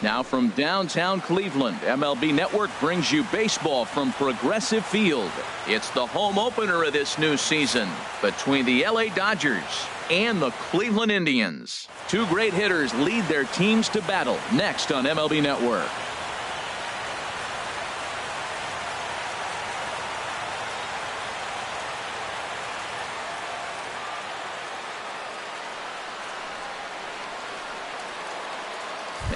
Now from downtown Cleveland, MLB Network brings you baseball from Progressive Field. It's the home opener of this new season between the LA Dodgers and the Cleveland Indians. Two great hitters lead their teams to battle next on MLB Network.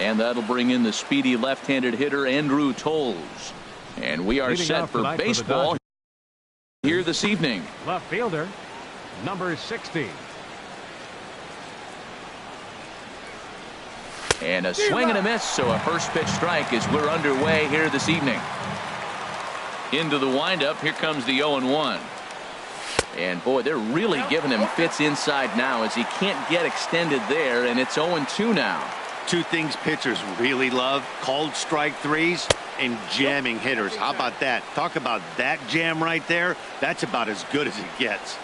And that'll bring in the speedy left-handed hitter Andrew Toles. And we are set for baseball here this evening. Left fielder, number 60. And a swing and a miss, so a first pitch strike as we're underway here this evening. Into the windup, here comes the 0-1. And boy, they're really giving him fits inside now as he can't get extended there, and it's 0-2 now. Two things pitchers really love: called strike threes and jamming hitters. How about that? Talk about that jam right there. That's about as good as it gets.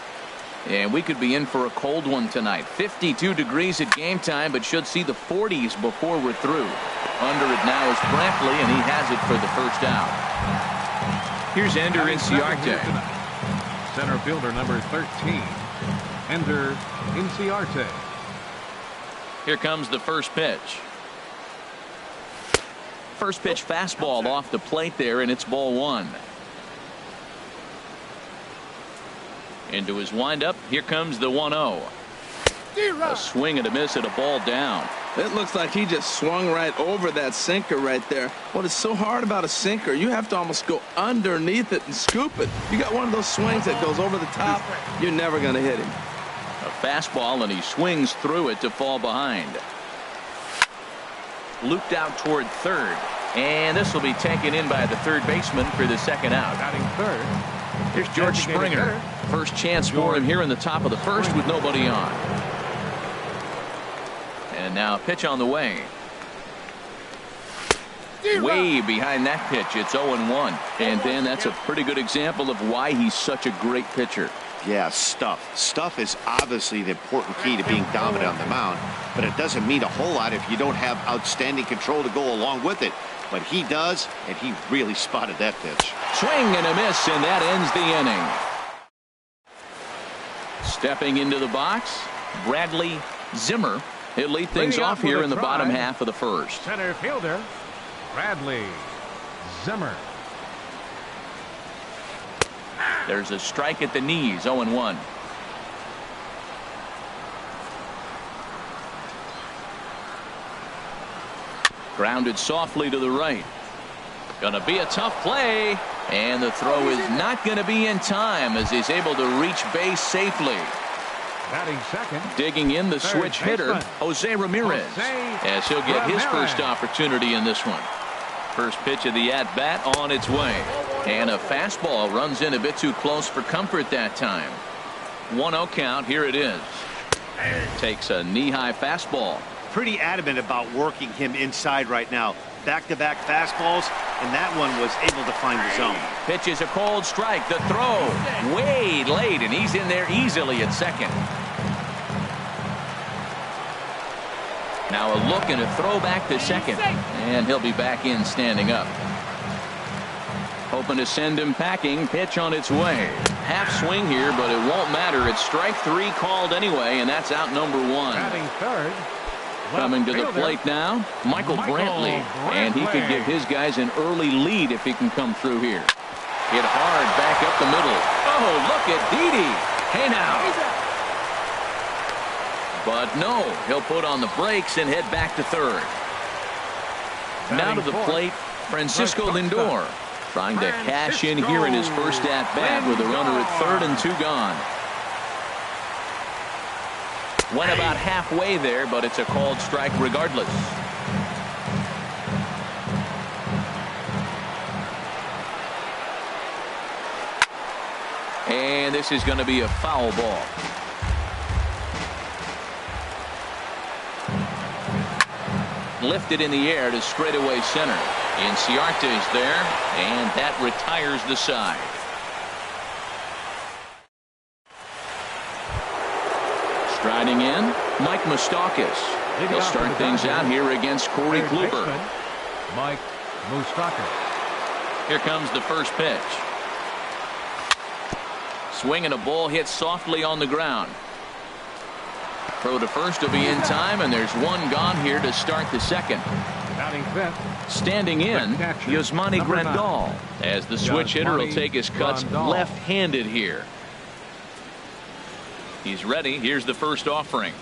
And we could be in for a cold one tonight. 52 degrees at game time, but should see the 40s before we're through. Under it now is Brantley, and he has it for the first out. Here's Ender Inciarte. Center fielder number 13, Ender Inciarte. Here comes the first pitch. First pitch fastball off the plate there, and it's ball one. Into his windup, here comes the 1-0. A swing and a miss at a ball down. It looks like he just swung right over that sinker right there. What is so hard about a sinker, you have to almost go underneath it and scoop it. You got one of those swings that goes over the top, you're never going to hit him. A fastball, and he swings through it to fall behind. Looped out toward third, and this will be taken in by the third baseman for the second out. Batting third. Here's George Springer. First chance for him here in the top of the first with nobody on. And now a pitch on the way. Way behind that pitch. It's 0-1. And then that's a pretty good example of why he's such a great pitcher. Yeah, stuff. Stuff is obviously the important key to being dominant on the mound, but it doesn't mean a whole lot if you don't have outstanding control to go along with it. But he does, and he really spotted that pitch. Swing and a miss, and that ends the inning. Stepping into the box, Bradley Zimmer. He'll lead things off here in the bottom half of the first. Center fielder, Bradley Zimmer. There's a strike at the knees, 0-1. Grounded softly to the right. Gonna be a tough play, and the throw is not going to be in time as he's able to reach base safely. Batting second. Digging in the switch hitter, Jose Ramirez, as he'll get his first opportunity in this one. First pitch of the at-bat on its way. And a fastball runs in a bit too close for comfort that time. 1-0 count. Here it is. Takes a knee-high fastball. Pretty adamant about working him inside right now. Back-to-back fastballs, and that one was able to find the zone. Pitch is a cold strike. The throw way late, and he's in there easily at second. Now a look and a throw back to second, and he'll be back in standing up. Hoping to send him packing. Pitch on its way. Half swing here, but it won't matter. It's strike three called anyway, and that's out number one. Batting third. Coming to the plate now, Michael Brantley. And he could give his guys an early lead if he can come through here. Hit hard back up the middle. Oh, look at Didi. Hey now. But no, he'll put on the brakes and head back to third. Now to the plate, Francisco Lindor. Trying to cash in here in his first at-bat with a runner at third and two gone. Went about halfway there, but it's a called strike regardless. And this is going to be a foul ball. Lifted in the air to straightaway center. Inciarte's there, and that retires the side. Striding in, Mike Moustakas. He'll start things out here against Corey Kluber. Mike Moustakas. Here comes the first pitch. Swing and a ball hit softly on the ground. Throw to first will be in time, and there's one gone here to start the second. Batting fifth. Standing in, Yasmani Grandal, as the switch hitter will take his cuts left-handed here. He's ready. Here's the first offering.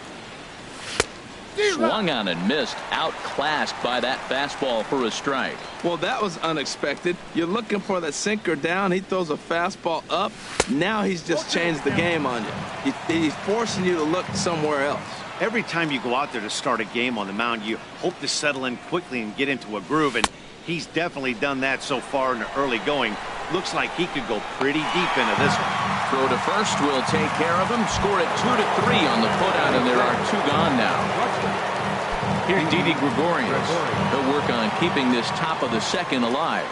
Swung on and missed. Outclassed by that fastball for a strike. Well, that was unexpected. You're looking for that sinker down. He throws a fastball up. Now he's just changed the game on you. He's forcing you to look somewhere else. Every time you go out there to start a game on the mound, you hope to settle in quickly and get into a groove, and he's definitely done that so far in the early going. Looks like he could go pretty deep into this one. Throw to first will take care of him. Score it 2-3 on the putout, and there are two gone now. Here's Didi Gregorius. He'll work on keeping this top of the second alive.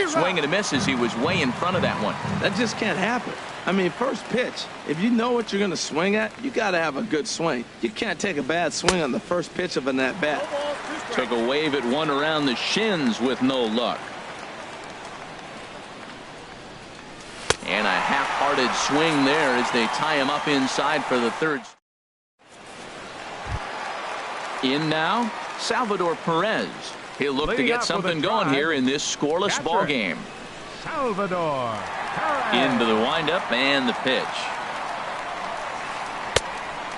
Swing and a miss as he was way in front of that one. That just can't happen. I mean, first pitch, if you know what you're going to swing at, you got to have a good swing. You can't take a bad swing on the first pitch of an at-bat. Took a wave at one around the shins with no luck. And a half-hearted swing there as they tie him up inside for the third. In now, Salvador Perez. He'll look to get something going here in this scoreless ball game. Salvador Perez. Into the windup and the pitch.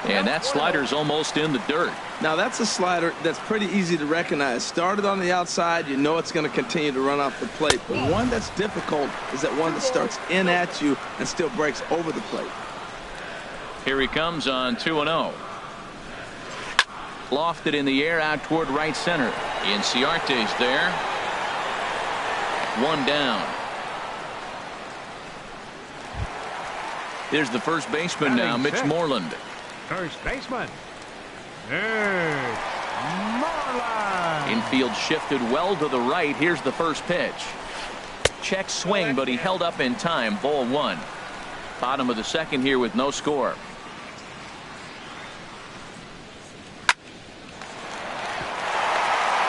And that slider's almost in the dirt. Now that's a slider that's pretty easy to recognize. Started on the outside, you know it's going to continue to run off the plate. But one that's difficult is that one that starts in at you and still breaks over the plate. Here he comes on 2-0. Lofted in the air out toward right center. Inciarte's there. One down. Here's the first baseman now, Mitch Moreland. First baseman, Mitch Moreland. Infield shifted well to the right. Here's the first pitch. Check swing, but he held up in time. Ball one. Bottom of the second here with no score.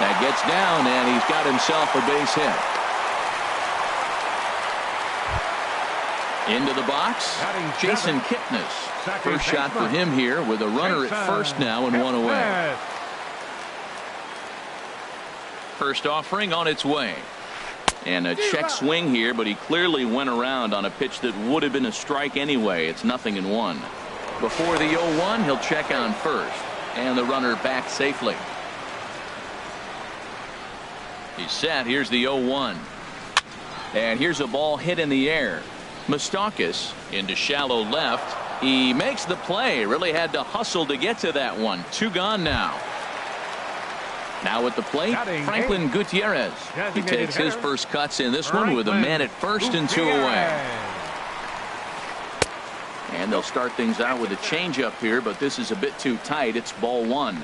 That gets down, and he's got himself a base hit. Into the box, Jason Kipnis. First shot for him here with a runner at first now and one away. First offering on its way. And a check swing here, but he clearly went around on a pitch that would have been a strike anyway. It's 0-1. Before the 0-1, he'll check on first. And the runner back safely. He's set. Here's the 0-1. And here's a ball hit in the air. Moustakas into shallow left. He makes the play. Really had to hustle to get to that one. Two gone now. Now at the plate, Franklin Gutierrez. He takes his first cuts in this one with a man at first and two away. And they'll start things out with a changeup here, but this is a bit too tight. It's ball one.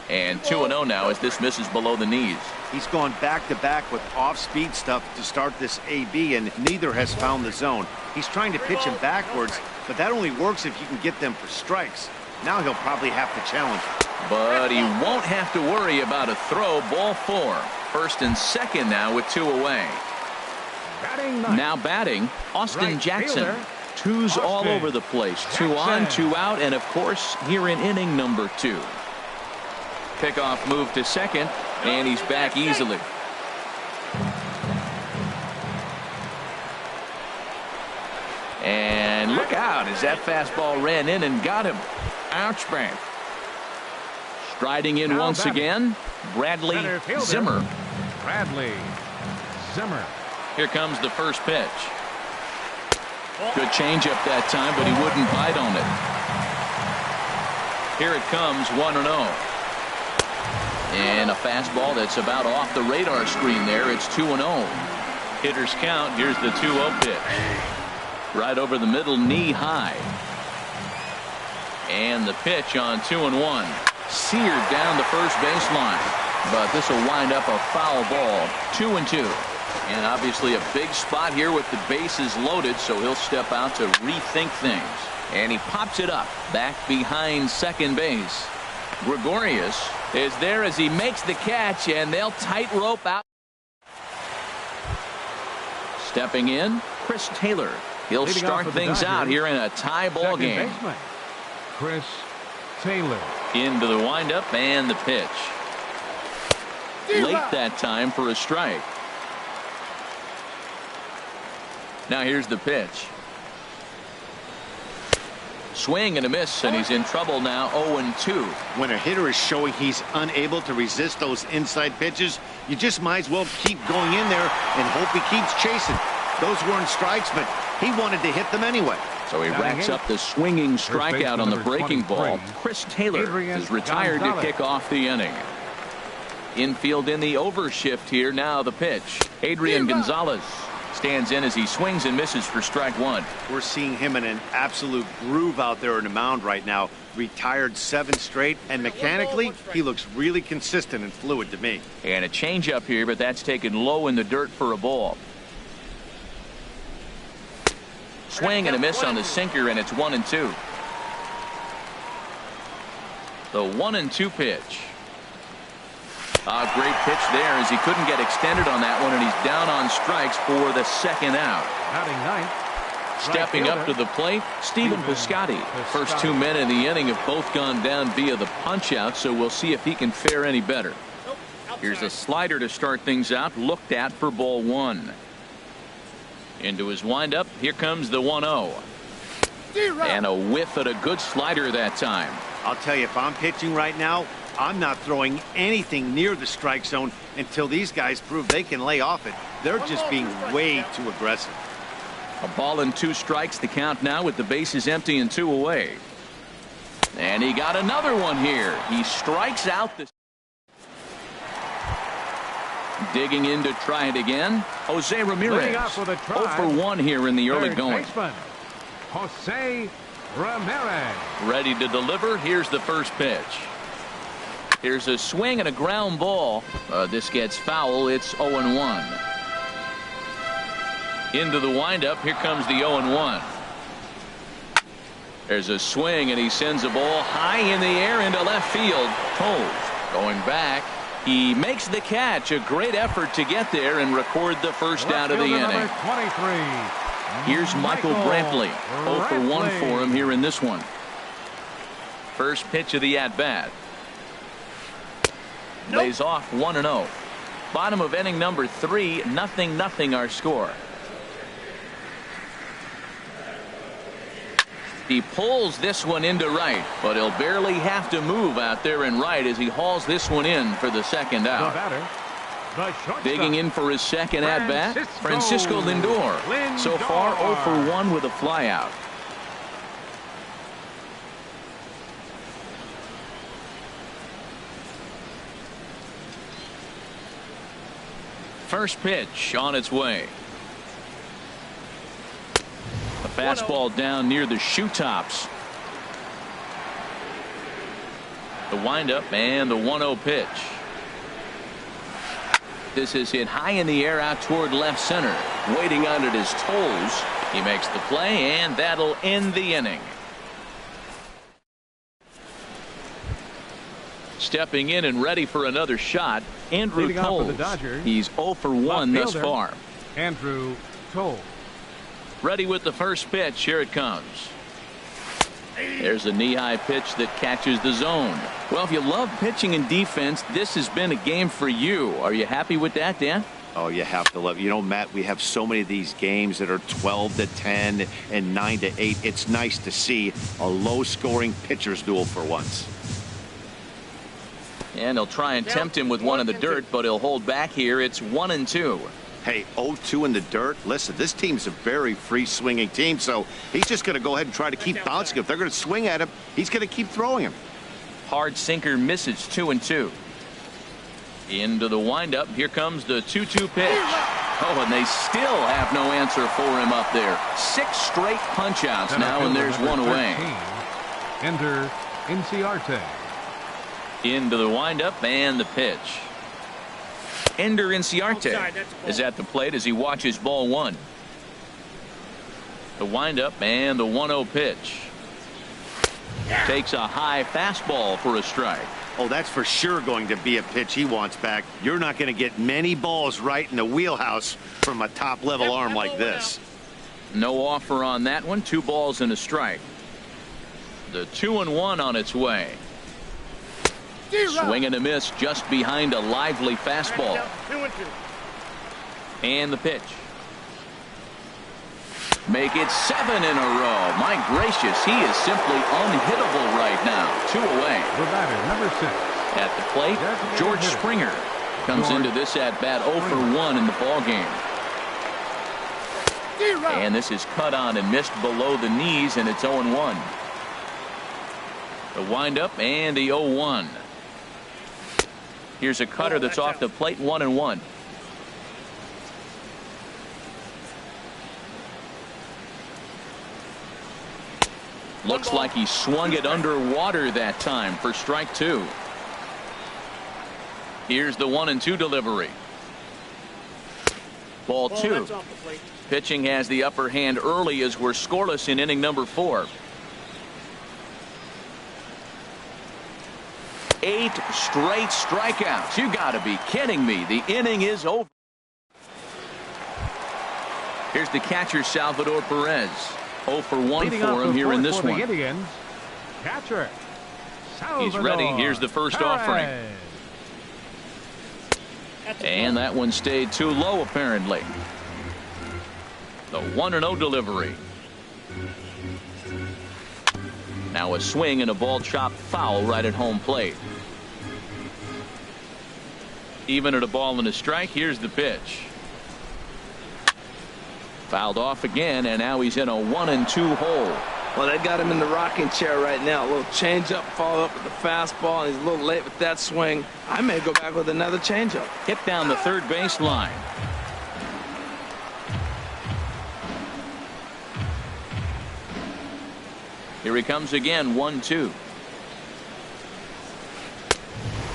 And 2-0 now as this misses below the knees. He's gone back-to-back with off-speed stuff to start this AB, and neither has found the zone. He's trying to pitch him backwards, but that only works if you can get them for strikes. Now he'll probably have to challenge. But he won't have to worry about a throw. Ball four. First and second now with two away. Now batting, Austin Jackson. Twos all over the place. Two on, two out, and of course here in inning number 2. Pickoff move to second, and he's back easily. And look out as that fastball ran in and got him. Ouch, bang. Striding in once again, Bradley Zimmer. Bradley Zimmer. Here comes the first pitch. Good changeup that time, but he wouldn't bite on it. Here it comes, 1-0. And a fastball that's about off the radar screen there. It's 2-0. Hitters count. Here's the 2-0 pitch. Right over the middle, knee high. And the pitch on 2-1. Seared down the first baseline. But this will wind up a foul ball. 2-2. And obviously a big spot here with the bases loaded, so he'll step out to rethink things. And he pops it up back behind second base. Gregorius is there as he makes the catch, and they'll tightrope out. Stepping in, Chris Taylor. He'll start things out here in a tie ball game. Chris Taylor. Into the windup and the pitch. Late that time for a strike. Now here's the pitch. Swing and a miss, and he's in trouble now. 0-2. When a hitter is showing he's unable to resist those inside pitches, you just might as well keep going in there and hope he keeps chasing. Those weren't strikes, but he wanted to hit them anyway. So he racks up the swinging strikeout on the breaking ball. Chris Taylor is retired to kick off the inning. Infield in the overshift here. Now the pitch. Adrian Gonzalez stands in as he swings and misses for strike one. We're seeing him in an absolute groove out there in the mound right now. Retired 7 straight, and mechanically he looks really consistent and fluid to me. And a changeup here, but that's taken low in the dirt for a ball. Swing and a miss on the sinker, and it's 1-2. The 1-2 pitch. A great pitch there as he couldn't get extended on that one, and he's down on strikes for the second out. Batting ninth. Stepping up to the plate, Stephen Piscotty. First 2 men in the inning have both gone down via the punch out, so we'll see if he can fare any better. Here's a slider to start things out, looked at for ball one. Into his windup, here comes the 1-0. And a whiff at a good slider that time. I'll tell you, if I'm pitching right now, I'm not throwing anything near the strike zone until these guys prove they can lay off it. They're just being way too aggressive. A ball and 2 strikes the count now with the bases empty and 2 away. And he got another one here. He strikes out the. Digging in to try it again. Jose Ramirez. 0 for 1 here in the early going. Jose Ramirez. Ready to deliver. Here's the first pitch. Here's a swing and a ground ball. This gets foul. It's 0-1. Into the windup. Here comes the 0-1. There's a swing, and he sends a ball high in the air into left field. Toles going back. He makes the catch. A great effort to get there and record the first out of the inning. 23. Here's Michael Brantley. 0 for 1 for him here in this one. First pitch of the at-bat. Lays off 1-0. Bottom of inning number 3. 0-0 our score. He pulls this one into right, but he'll barely have to move out there in right as he hauls this one in for the second out. Digging in for his second at-bat, Francisco Lindor. So far 0 for 1 with a flyout. First pitch on its way. A fastball down near the shoe tops. The windup and the 1-0 pitch. This is hit high in the air out toward left center. Waiting on it is Toles. He makes the play, and that'll end the inning. Stepping in and ready for another shot, Andrew Toles. He's 0 for 1 thus far. Andrew Toles. Ready with the first pitch. Here it comes. There's a knee-high pitch that catches the zone. Well, if you love pitching and defense, this has been a game for you. Are you happy with that, Dan? Oh, you have to love. You know, Matt, we have so many of these games that are 12-10 and 9-8. It's nice to see a low-scoring pitcher's duel for once. And he'll try and tempt him with one in the dirt, but he'll hold back here. It's 1-2. Hey, 0-2 in the dirt. Listen, this team's a very free-swinging team, so he's just going to go ahead and try to keep bouncing. If they're going to swing at him, he's going to keep throwing him. Hard sinker misses. 2-2. Into the windup. Here comes the 2-2 pitch. Oh, and they still have no answer for him up there. 6 straight punch-outs now, and there's one away. Enter Inciarte. Into the windup and the pitch. Ender Inciarte is at the plate as he watches ball one. The windup and the 1-0 pitch. Takes a high fastball for a strike. Oh, that's for sure going to be a pitch he wants back. You're not going to get many balls right in the wheelhouse from a top-level arm like this. No offer on that one. 2 balls and a strike. The 2-1 on its way. Swing and a miss just behind a lively fastball. And the pitch. Make it 7 in a row. My gracious, he is simply unhittable right now. 2 away. The batter, number 6. At the plate, George Springer comes into this at-bat 0 for 1 in the ballgame. And this is cut on and missed below the knees, and it's 0-1. The windup and the 0-1. Here's a cutter that's off the plate, 1-1. Looks like he swung it underwater that time for strike 2. Here's the 1-2 delivery. Ball 2. Pitching has the upper hand early as we're scoreless in inning number 4. 8 straight strikeouts. You got to be kidding me. The inning is over. Here's the catcher, Salvador Perez. 0 for 1 for him here in this one. Indians, catcher, He's ready. Here's the first offering. And that one stayed too low, apparently. The 1-0 delivery. Now a swing and a ball chopped foul right at home plate. Even at a ball and a strike. Here's the pitch. Fouled off again, and now he's in a 1-2 hole. Well, they got him in the rocking chair right now. A little changeup, followed up with the fastball, and he's a little late with that swing. I may go back with another changeup. Hit down the third base line. Here he comes again, 1-2.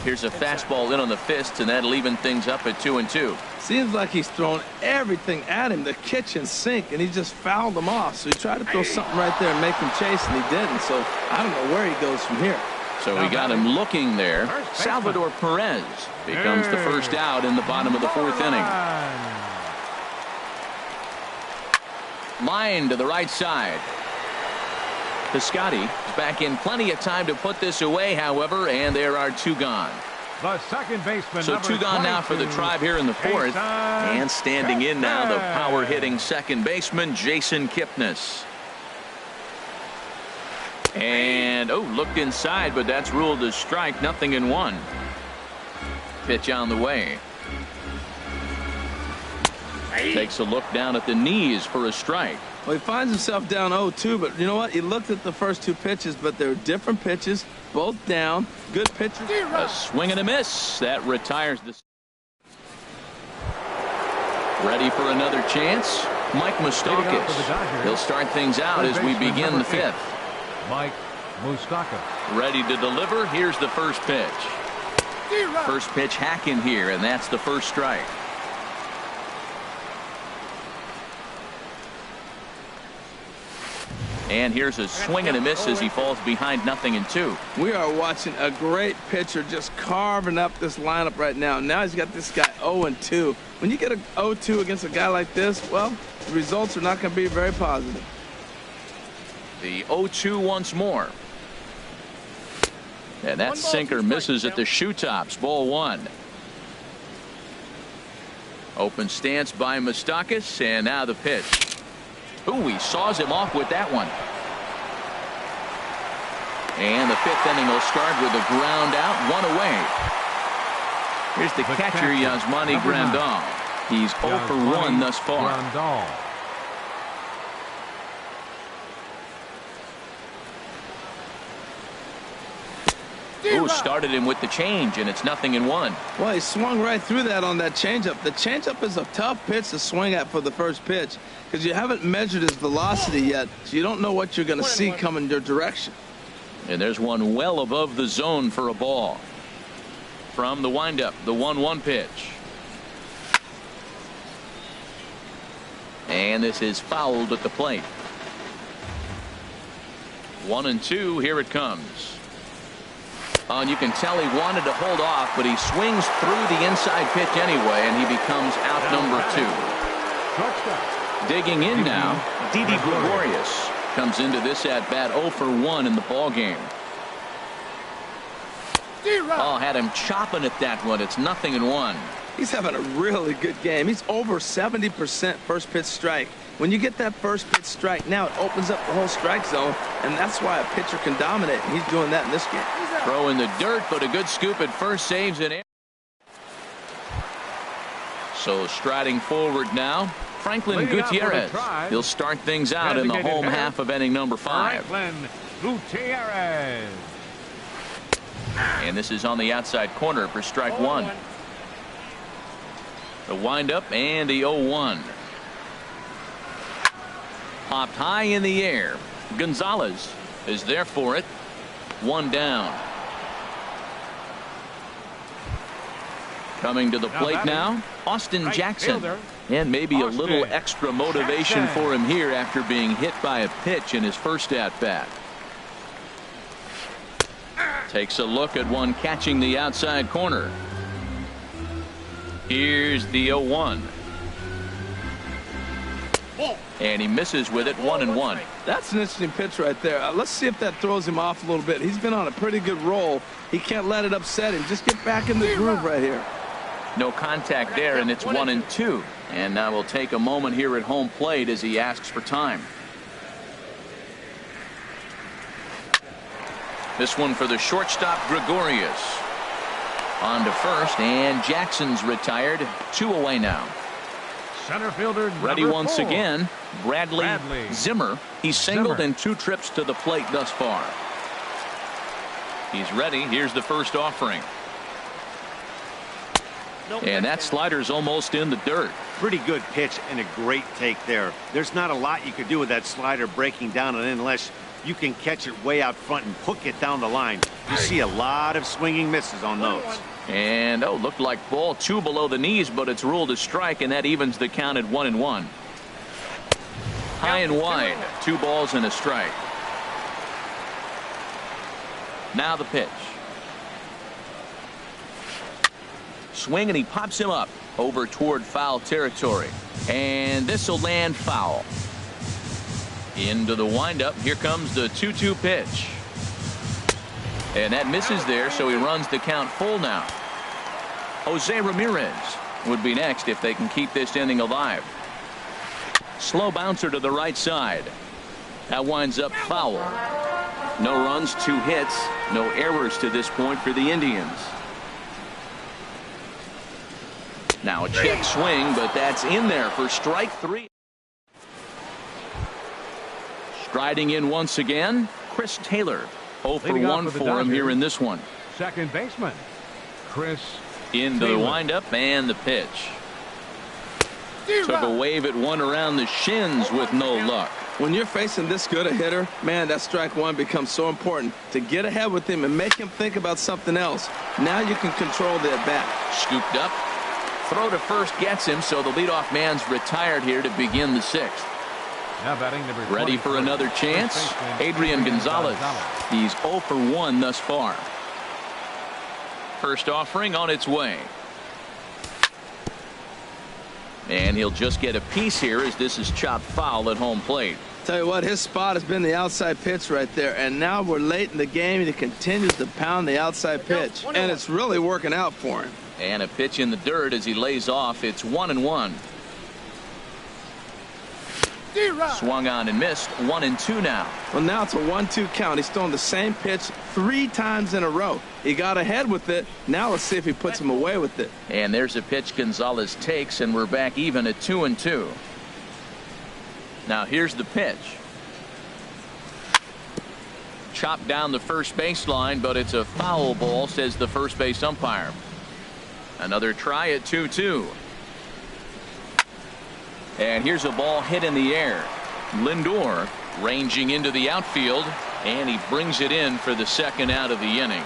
Here's a fastball in on the fist, and that'll even things up at 2-2. Seems like he's thrown everything at him, the kitchen sink, and he just fouled them off. So he tried to throw something right there and make him chase, and he didn't. So I don't know where he goes from here. So we got him looking there. Salvador Perez becomes the first out in the bottom of the 4th inning. Line to the right side. Piscotty is back in plenty of time to put this away, however, and there are 2 gone. The second baseman. So 2 gone now for the Tribe here in the 4th. And standing in now, the power-hitting second baseman, Jason Kipnis. And, looked inside, but that's ruled as strike, 0-1. Pitch on the way. Takes a look down at the knees for a strike. Well, he finds himself down 0-2, but you know what? He looked at the first 2 pitches, but they're different pitches, both down. Good pitcher. A swing and a miss. That retires the. Ready for another chance? Mike Moustakas. He'll start things out as we begin the 5th. Mike Moustakas. Ready to deliver. Here's the first pitch. First pitch hacking here, and that's the first strike. And here's a swing and a miss as he falls behind 0-2. We are watching a great pitcher just carving up this lineup right now. Now he's got this guy 0-2. When you get a 0-2 against a guy like this, well, the results are not going to be very positive. The 0-2 once more. And that sinker misses at the shoe tops. Ball 1. Open stance by Moustakas, and now the pitch. Ooh, he saws him off with that one. And the 5th inning will start with a ground out, 1 away. Here's the catcher, Yasmani Grandal. He's 0 for 1 thus far. Ooh, started him with the change, and it's 0-1. Well, he swung right through that on that changeup. The changeup is a tough pitch to swing at for the first pitch because you haven't measured his velocity yet, so you don't know what you're going to see coming your direction. And there's one well above the zone for a ball. From the windup, the 1-1 pitch. And this is fouled at the plate. 1-2. Here it comes. And you can tell he wanted to hold off, but he swings through the inside pitch anyway, and he becomes out number 2. Digging in now, Didi Gregorius comes into this at bat 0 for 1 in the ball game. Oh, had him chopping at that one. It's 0-1. He's having a really good game. He's over 70% first pitch strike. When you get that first pitch strike, now it opens up the whole strike zone, and that's why a pitcher can dominate. He's doing that in this game. Throw in the dirt, but a good scoop at first, saves in air. So striding forward now, Franklin Gutierrez. He'll start things out in the home half of inning number 5. Franklin Gutierrez. And this is on the outside corner for strike 1. The windup and the 0-1. Popped high in the air. Gonzalez is there for it. 1 down. Coming to the plate now, Austin Jackson. And maybe a little extra motivation for him here after being hit by a pitch in his first at-bat. Takes a look at one catching the outside corner. Here's the 0-1. And he misses with it. 1-1. That's an interesting pitch right there. Let's see if that throws him off a little bit. He's been on a pretty good roll. He can't let it upset him. Just get back in the groove right here. No contact there, and it's 1-2. And now we'll take a moment here at home plate as he asks for time. This one for the shortstop, Gregorius. On to first, and Jackson's retired. 2 away now. Center fielder ready once 4. again, Bradley Zimmer. He's singled in 2 trips to the plate thus far. He's ready. Here's the first offering. And that slider's almost in the dirt. Pretty good pitch and a great take there. There's not a lot you could do with that slider breaking down and in unless you can catch it way out front and hook it down the line. You see a lot of swinging misses on those. And looked like ball 2 below the knees, but it's ruled a strike, and that evens the count at 1-1. High and wide, 2 balls and a strike. Now the pitch. Swing, and he pops him up over toward foul territory. And this will land foul. Into the windup. Here comes the 2-2 pitch. And that misses there, so he runs the count full now. Jose Ramirez would be next if they can keep this inning alive. Slow bouncer to the right side. That winds up foul. No runs, 2 hits, no errors to this point for the Indians. Now a check swing, but that's in there for strike 3. Striding in once again, Chris Taylor. 0 for 1 for him here in this one. Second baseman, Chris into the windup and the pitch. Took a wave at one around the shins with no luck. When you're facing this good a hitter, man, that strike 1 becomes so important to get ahead with him and make him think about something else. Now you can control the at bat. Scooped up. Throw to first gets him, so the leadoff man's retired here to begin the 6th. Now batting number 20. Ready for another chance? Adrian Gonzalez. He's 0 for 1 thus far. First offering on its way. And he'll just get a piece here as this is chopped foul at home plate. Tell you what, his spot has been the outside pitch right there, and now we're late in the game and he continues to pound the outside pitch, and it's really working out for him. And a pitch in the dirt as he lays off. It's 1-1. Swung on and missed. 1-2 now. Well, now it's a 1-2 count. He's thrown the same pitch 3 times in a row. He got ahead with it. Now let's see if he puts him away with it. And there's a pitch Gonzalez takes, and we're back even at 2-2. Now here's the pitch. Chopped down the first baseline, but it's a foul ball, says the first base umpire. Another try at 2-2. And here's a ball hit in the air. Lindor ranging into the outfield, and he brings it in for the second out of the inning.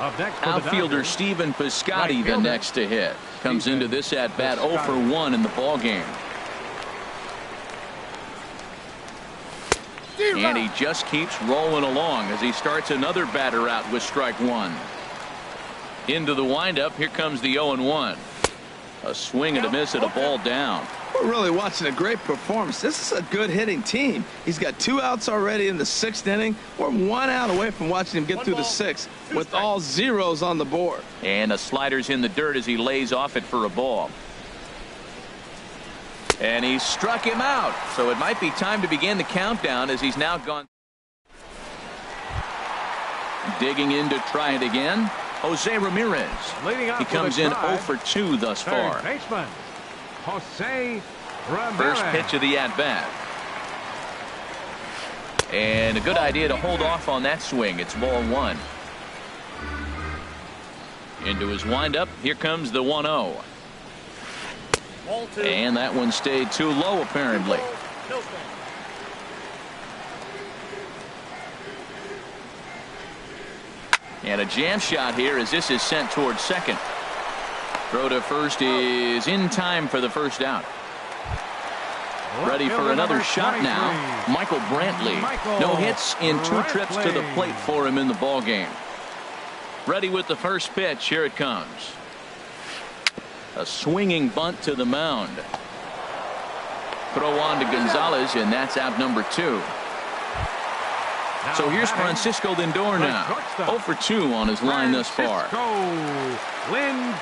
Outfielder Stephen Piscotty the next to hit. Comes into this at bat 0 for 1 in the ball game. And he just keeps rolling along as he starts another batter out with strike one. Into the windup. Here comes the 0-1. A swing and a miss and a ball down. We're really watching a great performance. This is a good hitting team. He's got 2 outs already in the 6th inning. We're 1 out away from watching him get through the 6th with all zeros on the board. And a slider's in the dirt as he lays off it for a ball. And he struck him out. So it might be time to begin the countdown as he's now gone. Digging in to try it again. Jose Ramirez. He comes in 0 for 2 thus far. Third baseman, Jose Ramirez. First pitch of the at-bat. And a good idea to hold off on that swing. It's ball 1. Into his windup. Here comes the 1-0. And that one stayed too low, apparently. And a jam shot here as this is sent towards second. Throw to first is in time for the first out. Ready for another shot now. Michael Brantley. No hits in 2 trips to the plate for him in the ball game. Ready with the first pitch. Here it comes. A swinging bunt to the mound. Throw on to Gonzalez, and that's out number 2. So here's Francisco Lindor now. 0 for 2 on his line thus far. Lindor.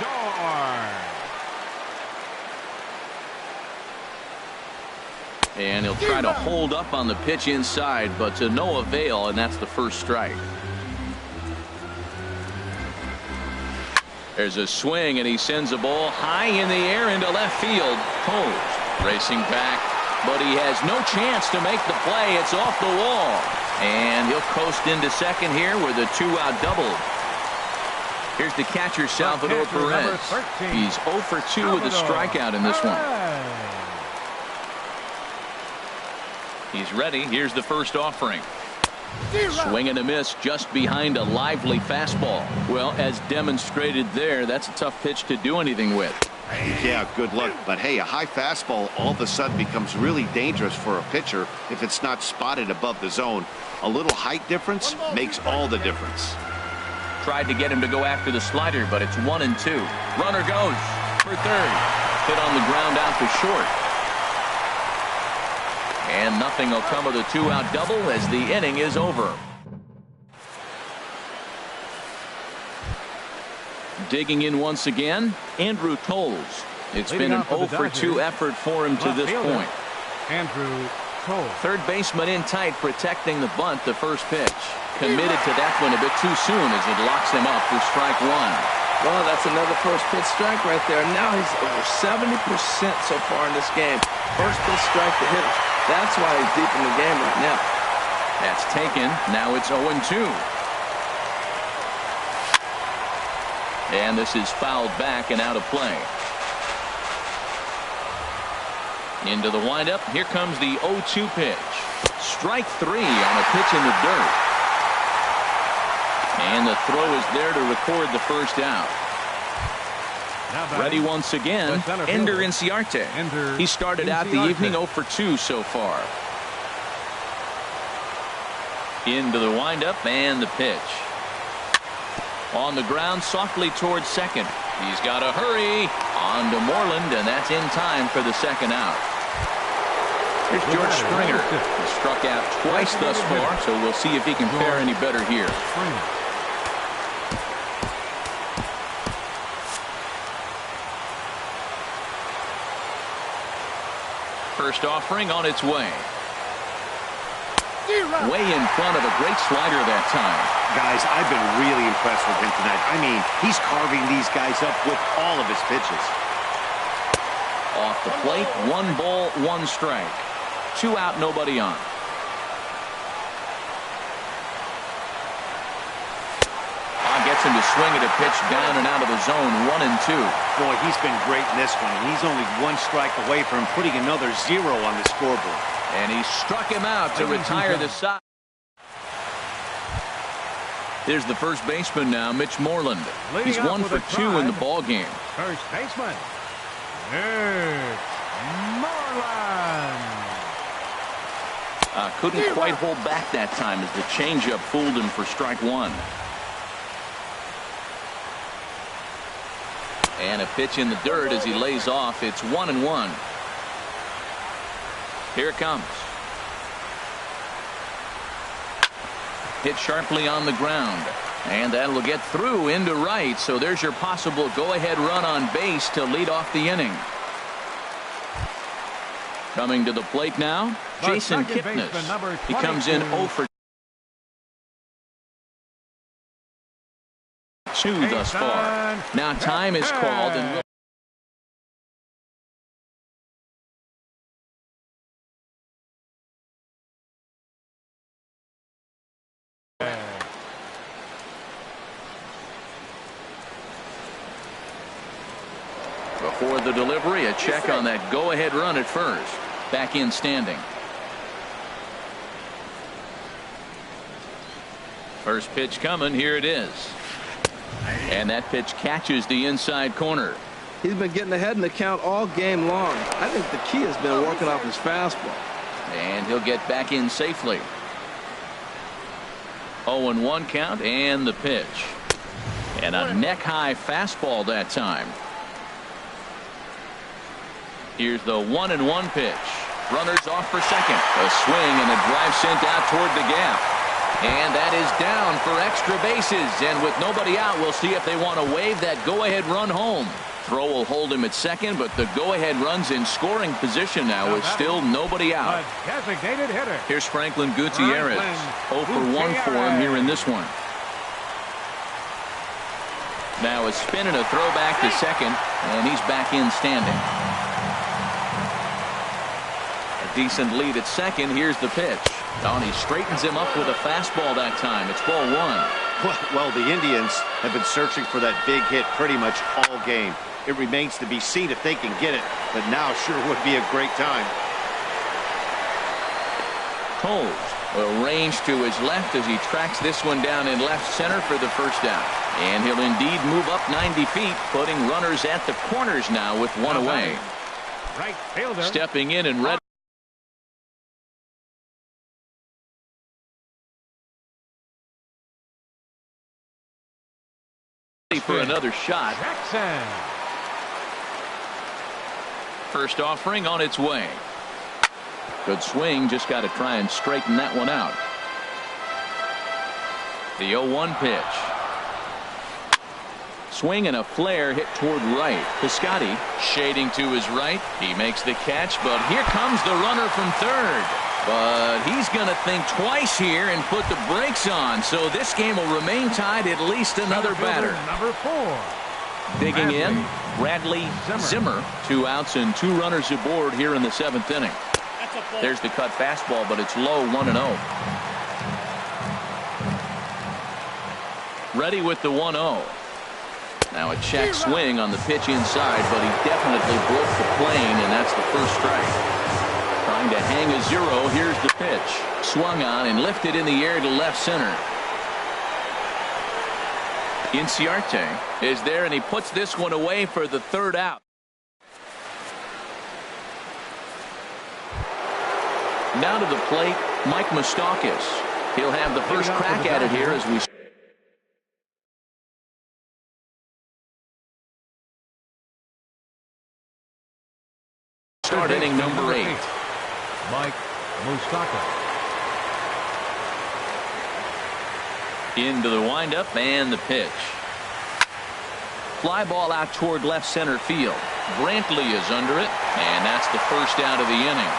And he'll try to hold up on the pitch inside, but to no avail, and that's the first strike. There's a swing, and he sends a ball high in the air into left field. Pose racing back, but he has no chance to make the play. It's off the wall. And he'll coast into second here with a 2-out double. Here's the catcher, Salvador Perez. He's 0 for 2 with a strikeout in this one. He's ready. Here's the first offering. Swing and a miss just behind a lively fastball. Well, as demonstrated there, that's a tough pitch to do anything with. Yeah, good luck. But hey, a high fastball all of a sudden becomes really dangerous for a pitcher if it's not spotted above the zone. A little height difference makes all the difference. Tried to get him to go after the slider, but it's 1-2. Runner goes for third. Hit on the ground out to short. And nothing will come of the 2-out double as the inning is over. Digging in once again, Andrew Toles. It's been an 0 for 2 effort for him to this point. Andrew Toles. Third baseman in tight, protecting the bunt, the first pitch. Committed to that one a bit too soon as it locks him up for strike 1. Well, that's another first pitch strike right there. Now he's over 70% so far in this game. First pitch strike to hitter. That's why he's deep in the game right now. That's taken. Now it's 0-2. And this is fouled back and out of play. Into the windup. Here comes the 0-2 pitch. Strike 3 on a pitch in the dirt. And the throw is there to record the first out. Ready once again, Ender Inciarte. He started out the evening 0 for 2 so far. Into the windup and the pitch. On the ground softly towards second. He's got to hurry. On to Moreland, and that's in time for the second out. Here's George Springer. He struck out twice thus far, so we'll see if he can fare any better here. First offering on its way. Way in front of a great slider that time. Guys, I've been really impressed with him tonight. I mean, he's carving these guys up with all of his pitches. Off the plate, 1 ball, 1 strike. 2 out, nobody on. Gets him to swing at a pitch down and out of the zone. 1-2. Boy, he's been great in this one. He's only 1 strike away from putting another 0 on the scoreboard. And he struck him out to retire the side. Here's the first baseman now, Mitch Moreland. He's 1 for 2 in the ball game. First baseman, Mitch Moreland. Couldn't quite hold back that time as the changeup fooled him for strike one. And a pitch in the dirt as he lays off. It's 1-1. Here it comes. Hit sharply on the ground. And that'll get through into right. So there's your possible go-ahead run on base to lead off the inning. Coming to the plate now, Jason Kipnis. He comes in 0 for 2 thus far. Now time is called and before the delivery, a check on that go-ahead run at first. Back in standing. First pitch coming. Here it is. And that pitch catches the inside corner. He's been getting ahead in the count all game long. I think the key has been working off his fastball. And he'll get back in safely. 0-1 count and the pitch. And a neck-high fastball that time. Here's the 1-1 pitch. Runners off for second. A swing and a drive sent out toward the gap. And that is down for extra bases. And with nobody out, we'll see if they want to wave that go-ahead run home. Throw will hold him at second, but the go-ahead run's in scoring position now with still nobody out. Designated hitter. Here's Franklin Gutierrez. 0 for 1 for him here in this one. Now a spin and a throwback to second, and he's back in standing. Decent lead at second. Here's the pitch. And he straightens him up with a fastball that time. It's ball 1. Well, the Indians have been searching for that big hit pretty much all game. It remains to be seen if they can get it, but now sure would be a great time. Toles arranged to his left as he tracks this one down in left center for the first out. And he'll indeed move up 90 feet, putting runners at the corners now with one away. Right fielder. Stepping in and ready for another shot. Jackson. First offering on its way. Good swing, just got to try and straighten that one out. The 0-1 pitch. Swing and a flare hit toward right. Piscotty shading to his right. He makes the catch, but here comes the runner from third. But he's going to think twice here and put the brakes on. So this game will remain tied at least another batter. Number 4. Digging in, Bradley Zimmer. 2 outs and 2 runners aboard here in the 7th inning. There's the cut fastball, but it's low, 1-0. Ready with the 1-0. Now a check swing on the pitch inside, but he definitely broke the plane, and that's the first strike. Trying to hang a 0. Here's the pitch. Swung on and lifted in the air to left center. Inciarte is there, and he puts this one away for the 3rd out. Now to the plate, Mike Moustakas. He'll have the first crack at it here as we start inning number 8. Mike Moustakas. Into the windup and the pitch. Fly ball out toward left center field. Brantley is under it, and that's the first out of the inning.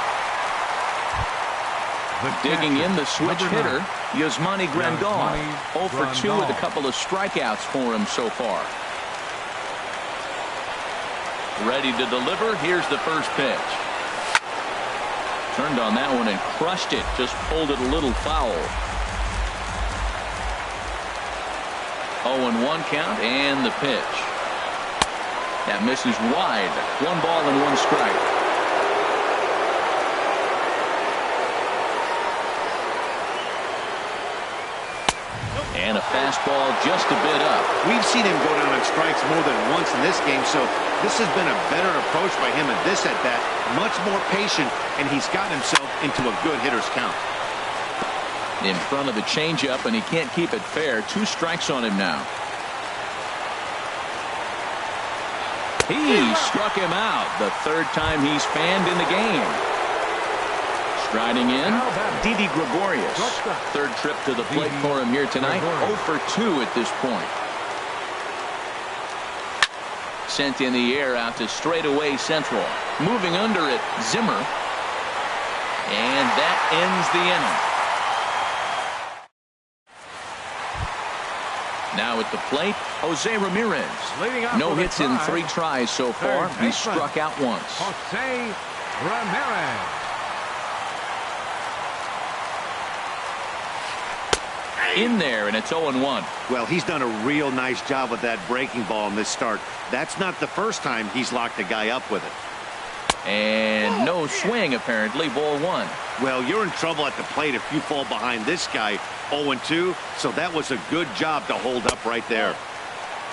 Digging in the switch hitter, Yasmani Grandal. 0 for 2 with a couple of strikeouts for him so far. Ready to deliver. Here's the first pitch. Turned on that one and crushed it. Just pulled it a little foul. 0-1 count and the pitch. That misses wide. 1 ball and 1 strike. And a fastball just a bit up. We've seen him go down on strikes more than once in this game, so this has been a better approach by him at this at-bat. Much more patient, and he's gotten himself into a good hitter's count. In front of the changeup, and he can't keep it fair. 2 strikes on him now. He struck him out. The 3rd time he's fanned in the game. Striding in, Didi Gregorius. 3rd trip to the plate for him here tonight. 0 for 2 at this point. Sent in the air out to straightaway central. Moving under it, Zimmer. And that ends the inning. Now at the plate, Jose Ramirez. No hits in 3 tries so far. He's struck out once. Jose Ramirez. In there, and it's 0-1. Well, he's done a real nice job with that breaking ball in this start. That's not the first time he's locked a guy up with it. And no swing, apparently. Ball 1. Well, you're in trouble at the plate if you fall behind this guy 0-2, so that was a good job to hold up right there.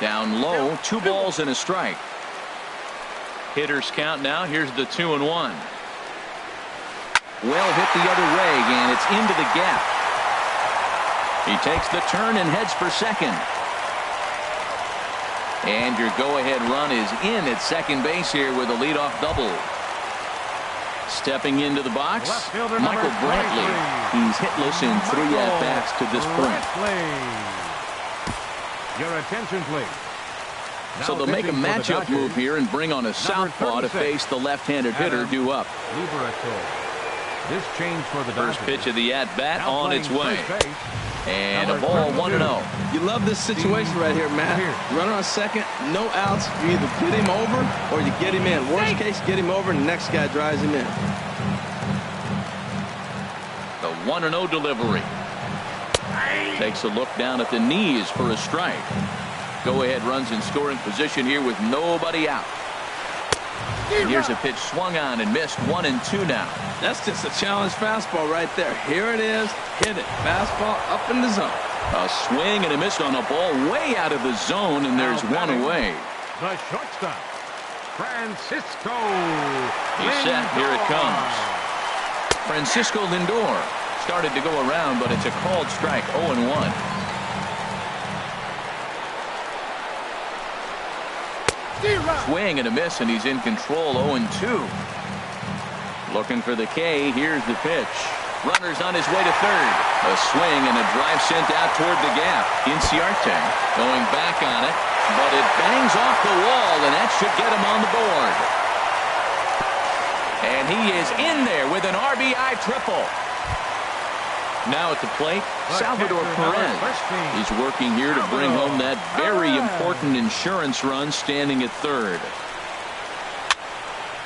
Down low, 2 balls and a strike. Hitters count now. Here's the 2-1. Well hit the other way, and it's into the gap. He takes the turn and heads for second. And your go-ahead run is in at second base here with a leadoff double. Stepping into the box, Michael Brantley. He's hitless in 3 at-bats to this point. Your attention, please. So they'll make a matchup move here and bring on a southpaw to face the left-handed hitter due up. This change for the First pitch of the at-bat on its way. And a Number ball 32. 1-0. You love this situation right here, Matt. Runner on second, no outs. You either get him over or you get him in. Worst case, get him over and the next guy drives him in. The 1-0 delivery. Takes a look down at the knees for a strike. Go-ahead runs in scoring position here with nobody out. And here's a pitch swung on and missed. 1-2 now. That's just a challenge fastball right there. Here it is. Hit it. Fastball up in the zone. A swing and a miss on a ball way out of the zone, and there's one away. The shortstop, Francisco He's set. Here it comes. Francisco Lindor started to go around, but it's a called strike. 0-1. Swing and a miss, and he's in control. 0-2. Looking for the K. Here's the pitch. Runner's on his way to third. A swing and a drive sent out toward the gap. Inciarte going back on it, but it bangs off the wall, and that should get him on the board. And he is in there with an RBI triple. Now at the plate, Salvador Perez. He's working here to bring home that very important insurance run, standing at third.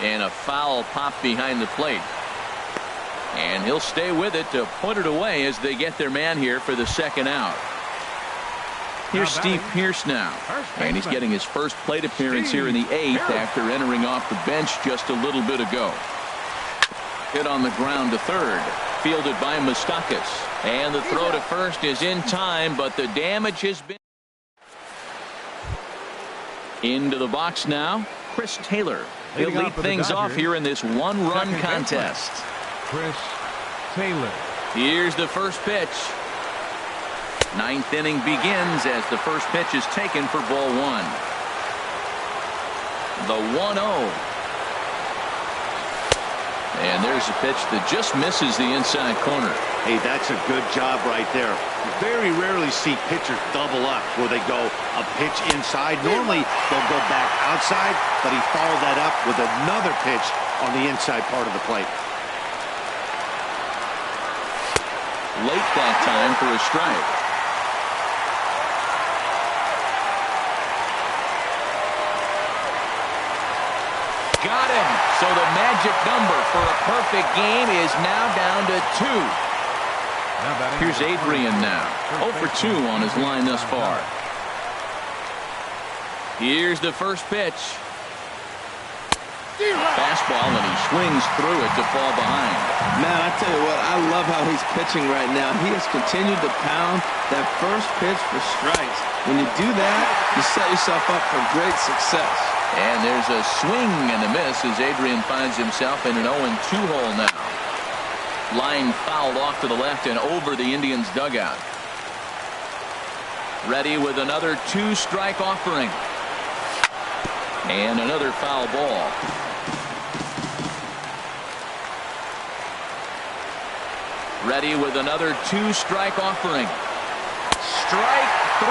And a foul pop behind the plate. And he'll stay with it to put it away as they get their man here for the second out. Here's Steve Pearce now. And he's getting his first plate appearance here in the 8th after entering off the bench just a little bit ago. Hit on the ground to third. Fielded by Moustakas. And the throw to first is in time, but the damage has been. Into the box now, Chris Taylor. He'll lead things off here in this one-run contest. Chris Taylor. Here's the first pitch. 9th inning begins as the first pitch is taken for ball 1. The 1-0. And there's a pitch that just misses the inside corner. Hey, that's a good job right there. Very rarely see pitchers double up where they go a pitch inside. Normally they'll go back outside, but he followed that up with another pitch on the inside part of the plate. Late that time for a strike. Got him. So the magic number for a perfect game is now down to 2. Here's Adrian now. 0 for 2 on his line thus far. Here's the first pitch. fastball, and he swings through it to fall behind. Man, I tell you what, I love how he's pitching right now. He has continued to pound that first pitch for strikes. When you do that, you set yourself up for great success. And there's a swing and a miss as Adrian finds himself in an 0-2 hole now. Line fouled off to the left and over the Indians' dugout. Ready with another 2-strike offering. And another foul ball. Ready with another 2-strike offering. Strike 3.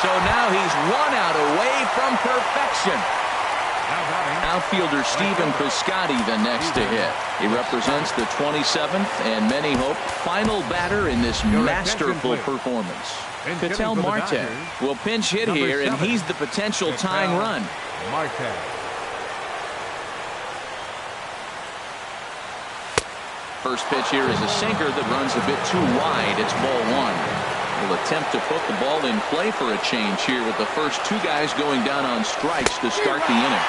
So now he's 1 out away from perfection. Outfielder Stephen Piscotty the next to hit. He represents the 27th and many hope final batter in this masterful performance. Ketel Marte will pinch hit here, and he's the potential tying run. First pitch here is a sinker that runs a bit too wide. It's ball 1. Will attempt to put the ball in play for a change here with the first 2 guys going down on strikes to start the inning.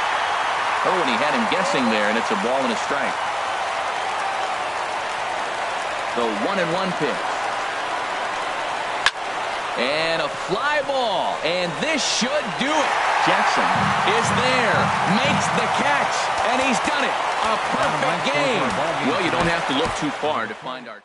Oh, and he had him guessing there, and it's a ball and a strike. The 1-1 pitch. And a fly ball, and this should do it. Jackson is there, makes the catch, and he's done it. A perfect game. Well, you don't have to look too far to find our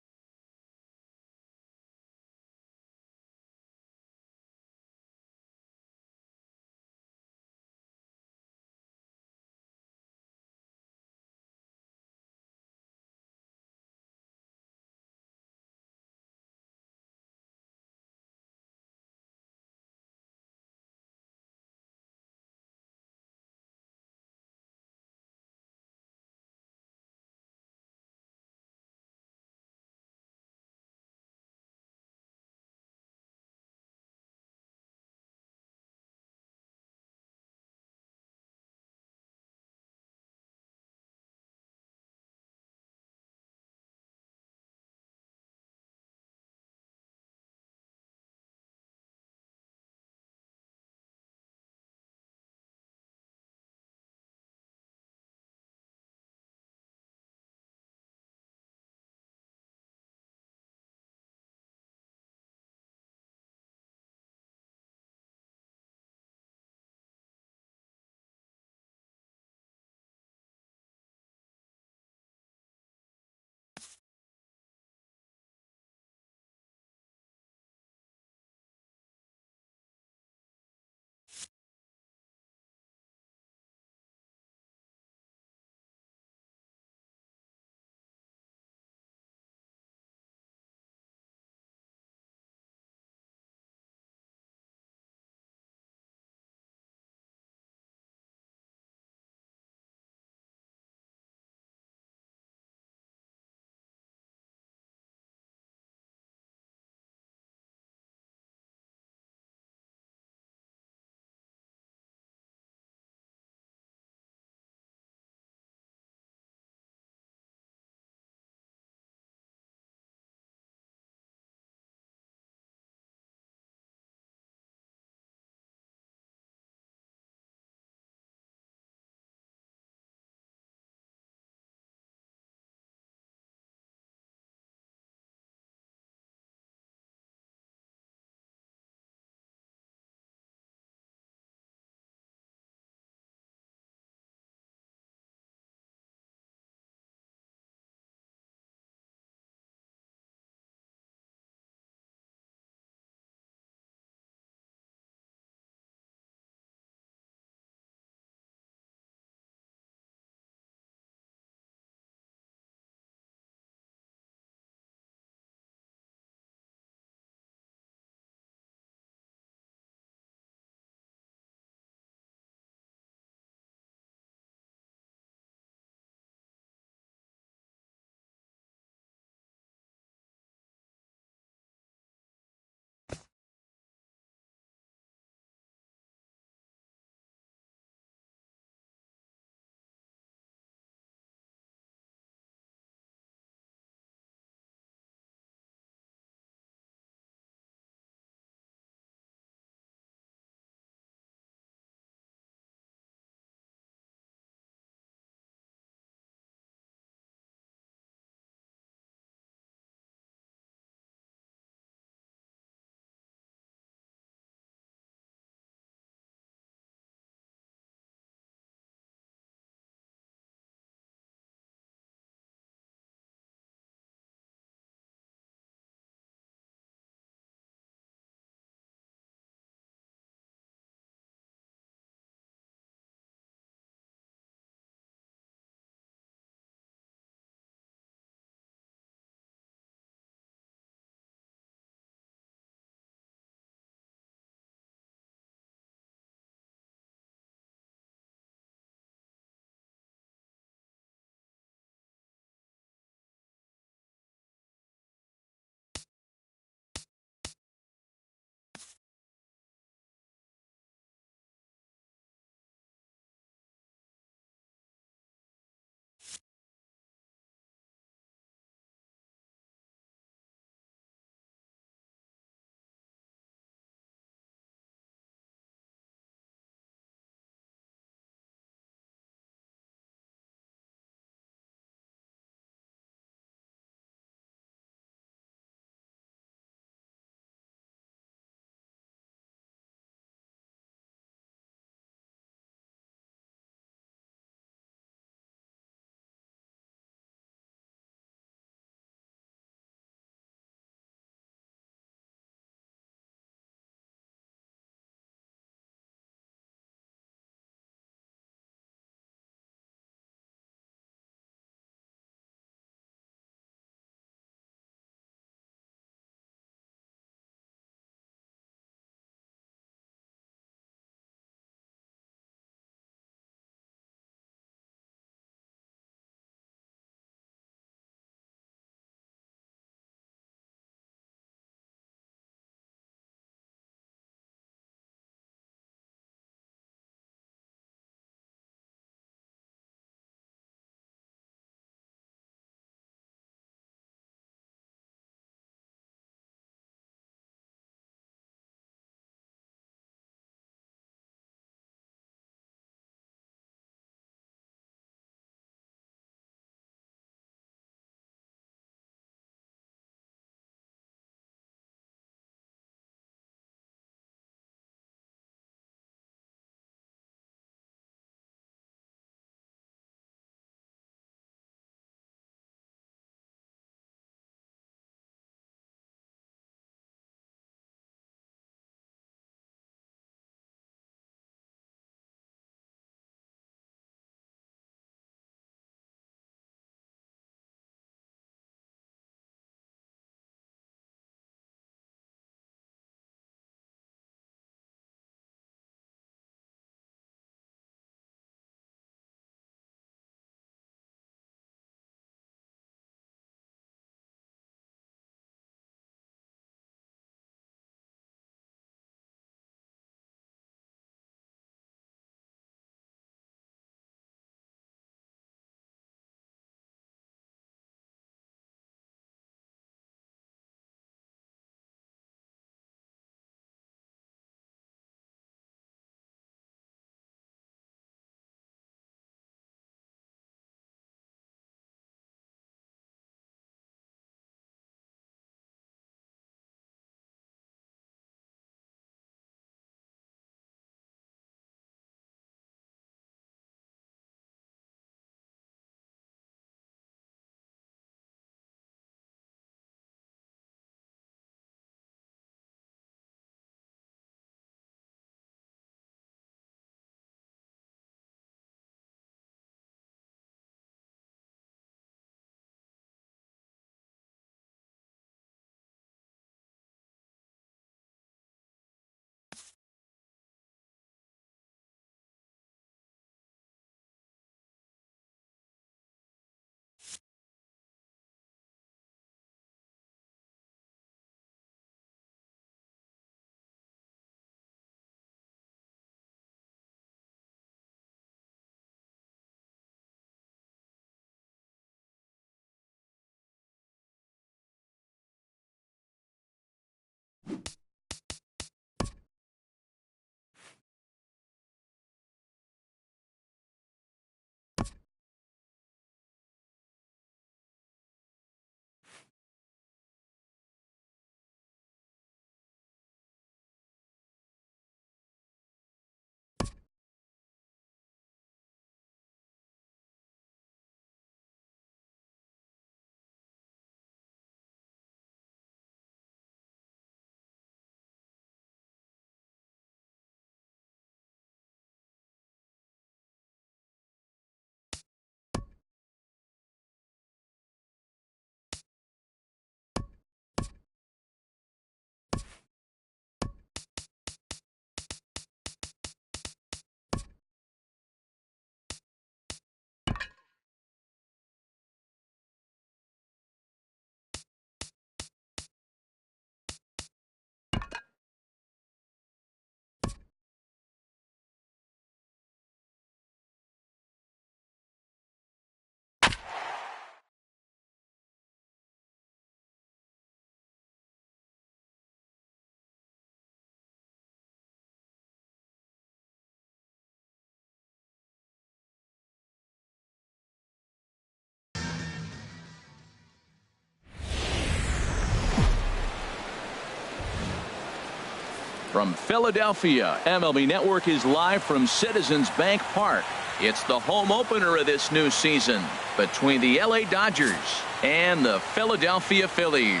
From Philadelphia, MLB Network is live from Citizens Bank Park. It's the home opener of this new season between the LA Dodgers and the Philadelphia Phillies.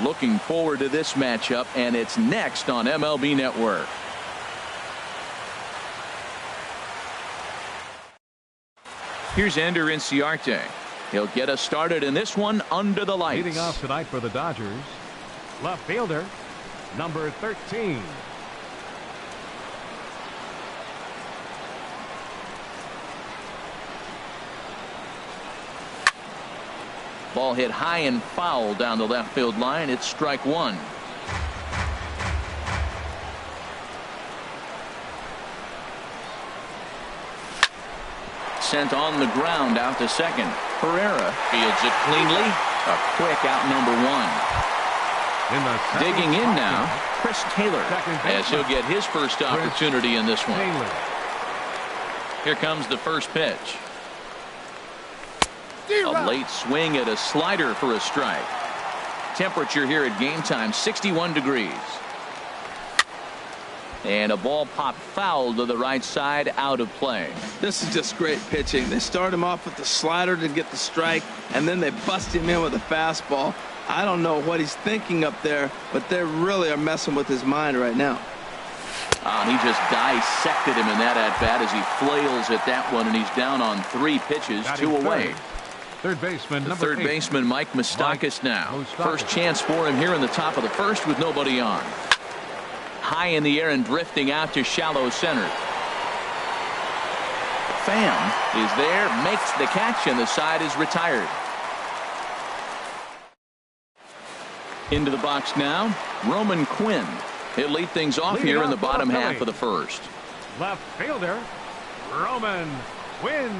Looking forward to this matchup, and it's next on MLB Network. Here's Ender Inciarte. He'll get us started in this one under the lights. Leading off tonight for the Dodgers, left fielder, number 13. Ball hit high and foul down the left field line. It's strike one. Sent on the ground out to second. Pereira fields it cleanly. A quick out number one. Digging in now, Chris Taylor, as he'll get his first opportunity in this one. Here comes the first pitch. A late swing at a slider for a strike. Temperature here at game time, 61 degrees. And a ball popped foul to the right side, out of play. This is just great pitching. They start him off with the slider to get the strike, and then they bust him in with a fastball. I don't know what he's thinking up there, but they really are messing with his mind right now. He just dissected him in that at-bat as he flails at that one, and he's down on 3 pitches, 2 away. Third baseman, number Third 8. baseman Mike Moustakas now. First chance for him here in the top of the first with nobody on. High in the air and drifting out to shallow center. Pham is there, makes the catch, and the side is retired. Into the box now, Roman Quinn. He'll lead things off here in the bottom half of the first. Left fielder, Roman Quinn.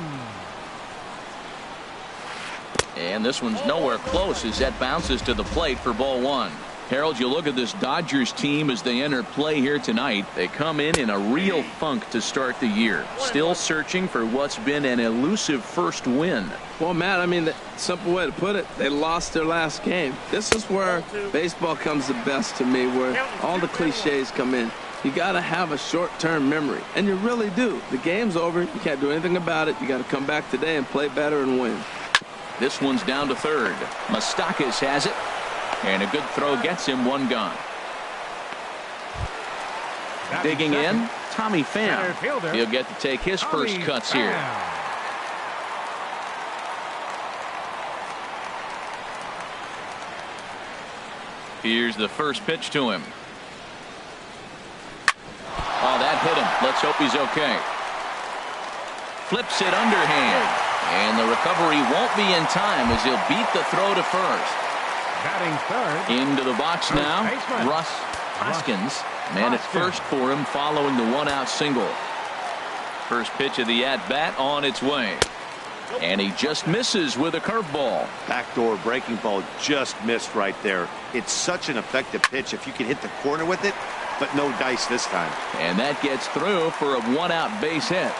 And this one's nowhere close as that bounces to the plate for ball one. Harold, you look at this Dodgers team as they enter play here tonight. They come in a real funk to start the year. Still searching for what's been an elusive first win. Well, Matt, I mean, the simple way to put it, they lost their last game. This is where baseball comes the best to me, where all the cliches come in. You got to have a short-term memory, and you really do. The game's over. You can't do anything about it. You got to come back today and play better and win. This one's down to third. Moustakas has it. And a good throw gets him one gone. Digging in, Tommy Pham. He'll get to take his first cuts here. Here's the first pitch to him. Oh, that hit him. Let's hope he's okay. Flips it underhand. And the recovery won't be in time as he'll beat the throw to first. Batting third. Into the box now, Russ Hoskins. Man at first for him following the one-out single. First pitch of the at-bat on its way. And he just misses with a curveball. Backdoor breaking ball just missed right there. It's such an effective pitch if you can hit the corner with it, but no dice this time. And that gets through for a one-out base hit.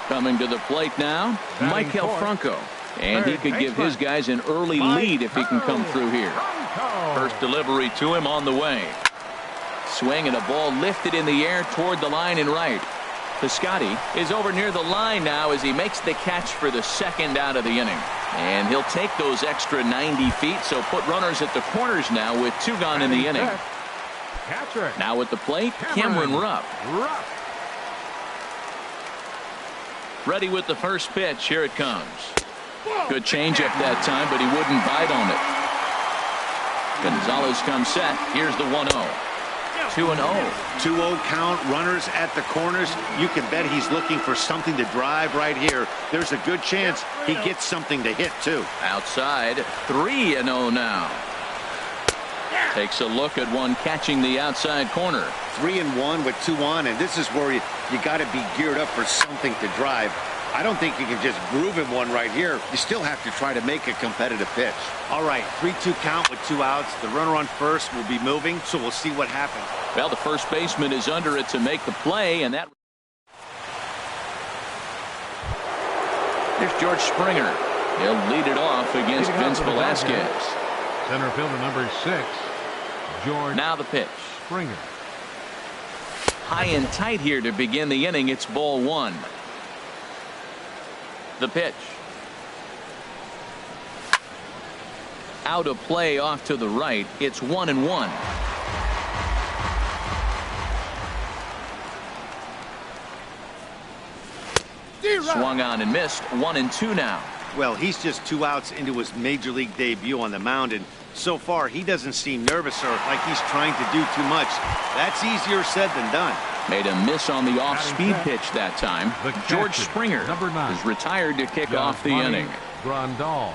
Coming to the plate now, Michael Franco. And he could give his guys an early lead if he can come through here. First delivery to him on the way. Swing and a ball lifted in the air toward the line and right. Piscotty is over near the line now as he makes the catch for the second out of the inning. And he'll take those extra 90 feet, so put runners at the corners now with 2 gone in the inning. Now at the plate, Cameron Rupp. Ready with the first pitch. Here it comes. Good changeup that time, but he wouldn't bite on it. Gonzalez comes set. Here's the 1-0. 2-0. 2-0 count, runners at the corners. You can bet he's looking for something to drive right here. There's a good chance he gets something to hit, too. Outside, 3-0 now. Takes a look at one catching the outside corner. 3-1 with 2 on, and this is where you got to be geared up for something to drive. I don't think you can just groove him one right here. You still have to try to make a competitive pitch. All right, 3-2 count with 2 outs. The runner on first will be moving, so we'll see what happens. Well, the first baseman is under it to make the play, and that. Here's George Springer. He'll lead it off against Vince Velasquez. Center fielder number 6, George. Now the pitch. Springer. High and tight here to begin the inning. It's ball 1. The pitch. Out of play off to the right. It's 1-1. Swung on and missed. 1-2 now. Well, he's just 2 outs into his major league debut on the mound, and so far he doesn't seem nervous or like he's trying to do too much. That's easier said than done. Made a miss on the off-speed pitch that time. George Springer number 9, is retired to kick off the inning. Grandal.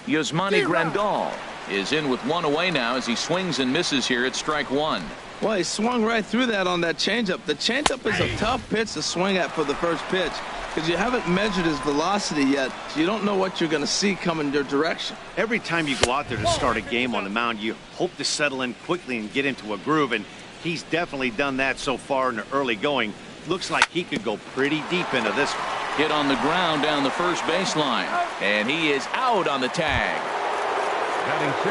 Yasmani Grandal is in with 1 away now as he swings and misses here at strike 1. Well, he swung right through that on that changeup. The changeup is a tough pitch to swing at for the first pitch because you haven't measured his velocity yet, so you don't know what you're going to see coming your direction. Every time you go out there to start a game on the mound, you hope to settle in quickly and get into a groove, and he's definitely done that so far in the early going. Looks like he could go pretty deep into this one. Hit on the ground down the first baseline, and he is out on the tag.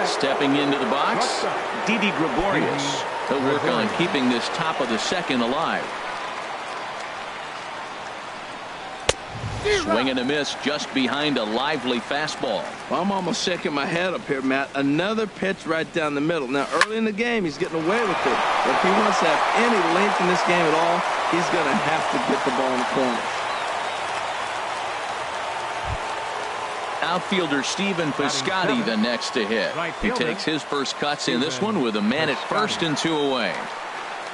Stepping into the box, Didi Gregorius. He'll work on keeping this top of the second alive. Swing and a miss just behind a lively fastball. Well, I'm almost shaking my head up here, Matt. Another pitch right down the middle. Now, early in the game, he's getting away with it. But if he wants to have any length in this game at all, he's going to have to get the ball in the corner. Outfielder Stephen Piscotty the next to hit. He takes his first cuts in this one with a man at first and 2 away.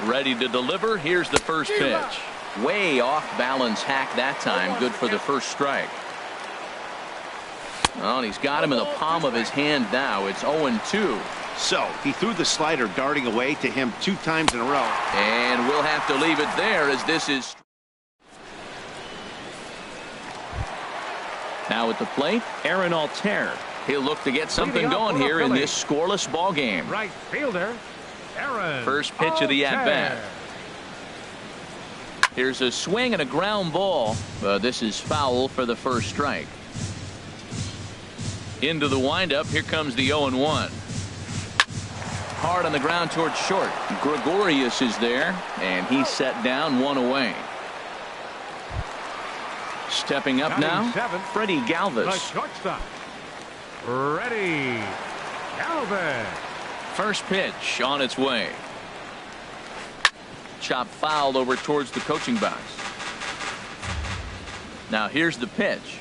Ready to deliver. Here's the first pitch. Way off balance hack that time. Good for the first strike. Well, he's got him in the palm of his hand now. It's 0-2. So he threw the slider darting away to him 2 times in a row. And we'll have to leave it there as this is. Now at the plate, Aaron Altair. He'll look to get something going here in this scoreless ball game. Right fielder, Aaron. First pitch of the at-bat. Here's a swing and a ground ball. This is foul for the first strike. Into the windup. Here comes the 0-1. Hard on the ground towards short. Gregorius is there, and he's set down 1 away. Stepping up now, Freddie Galvis. The shortstop, Freddie Galvis. First pitch on its way. Chop fouled over towards the coaching box. Now here's the pitch.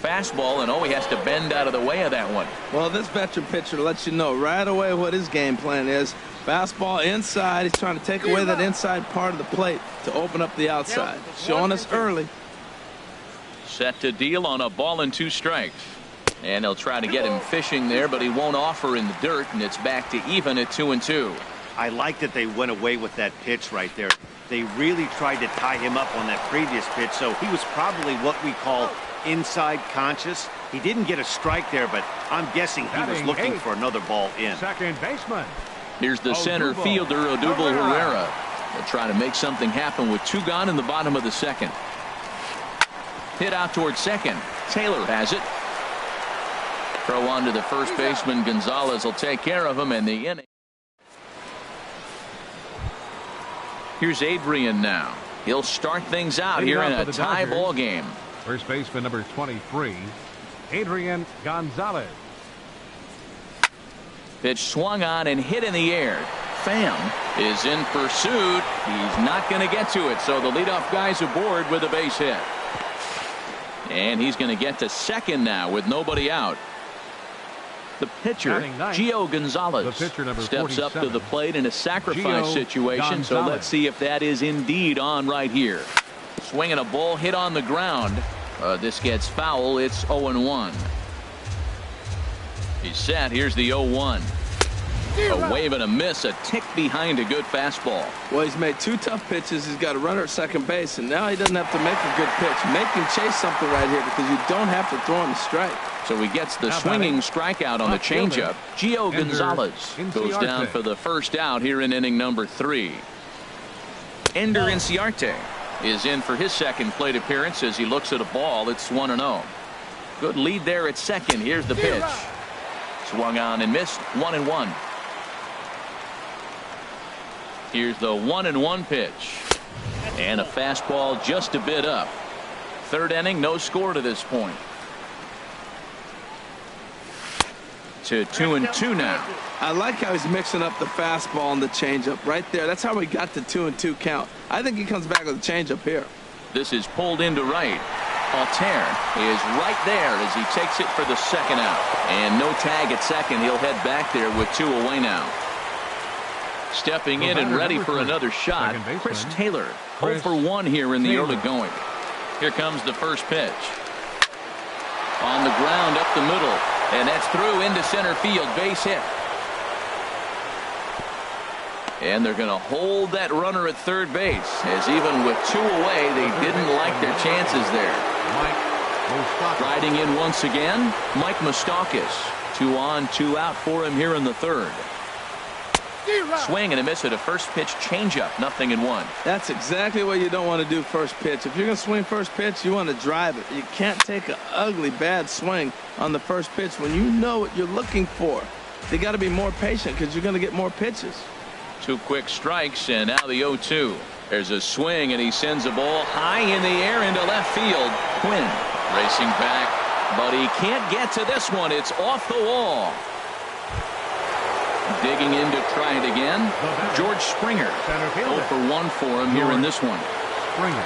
Fastball, and he has to bend out of the way of that one. Well, this veteran pitcher lets you know right away what his game plan is. Fastball inside. He's trying to take away that inside part of the plate to open up the outside. Showing us early. Set to deal on a ball and 2 strikes. And they'll try to get him fishing there, but he won't offer in the dirt, and it's back to even at 2-2. I like that they went away with that pitch right there. They really tried to tie him up on that previous pitch, so he was probably what we call inside conscious. He didn't get a strike there, but I'm guessing he was looking for another ball in. Second baseman. Here's the center fielder, Odubel Herrera. They'll try to make something happen with 2 gone in the bottom of the second. Hit out towards second. Taylor has it. Throw on to the first baseman. Gonzalez will take care of him in the inning. Here's Adrian now. He'll start things out here in a tie ball game. First baseman number 23, Adrian Gonzalez. Pitch swung on and hit in the air. Pham is in pursuit. He's not going to get to it, so the leadoff guy's aboard with a base hit. And he's going to get to second now with nobody out. The pitcher, Gio Gonzalez, steps up to the plate in a sacrifice situation, so let's see if that is indeed on right here. Swinging a ball hit on the ground. This gets foul. It's 0-1. He's set. Here's the 0-1. A wave and a miss, a tick behind a good fastball. Well, he's made 2 tough pitches. He's got a runner at second base, and now he doesn't have to make a good pitch. Make him chase something right here because you don't have to throw him a strike. So he gets the swinging strikeout on the changeup. Gio Gonzalez goes down for the first out here in inning number 3. Ender Inciarte is in for his second plate appearance as he looks at a ball. It's 1-0. Good lead there at second. Here's the pitch. Swung on and missed. 1-1. Here's the 1-1 pitch. And a fastball just a bit up. Third inning, no score to this point. To 2-2 now. I like how he's mixing up the fastball and the changeup right there. That's how we got the 2-2 count. I think he comes back with a changeup here. This is pulled into right. Altair is right there as he takes it for the second out. And no tag at second. He'll head back there with 2 away now. Stepping in and ready for another shot, Chris Taylor. 0 for 1 here in the early going. Here comes the first pitch. On the ground up the middle. And that's through into center field. Base hit. And they're going to hold that runner at third base, as even with 2 away, they didn't like their chances there. Riding in once again, Mike Moustakas. 2 on, 2 out for him here in the third. Swing and a miss at a first pitch changeup. 0-1. That's exactly what you don't want to do first pitch. If you're going to swing first pitch, you want to drive it. You can't take an ugly, bad swing on the first pitch when you know what you're looking for. You got to be more patient because you're going to get more pitches. 2 quick strikes, and now the 0-2. There's a swing, and he sends a ball high in the air into left field. Quinn racing back, but he can't get to this one. It's off the wall. Digging in to try it again, George Springer. 0 for 1 for him here in this one. Springer.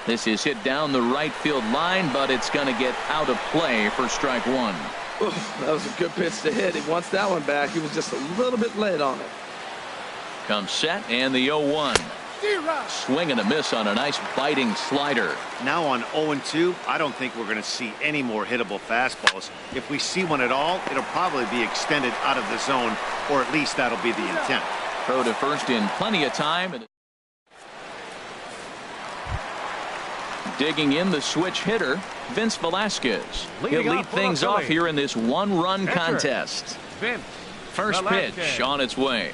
This is hit down the right field line, but it's going to get out of play for strike 1. Oof, that was a good pitch to hit. He wants that one back. He was just a little bit late on it. Comes set, and the 0-1. Swing and a miss on a nice biting slider. Now on 0-2, I don't think we're going to see any more hittable fastballs. If we see one at all, it'll probably be extended out of the zone, or at least that'll be the intent. Throw to first in plenty of time. Digging in the switch hitter, Vince Velasquez. He'll lead things off here in this 1-run contest. First pitch on its way.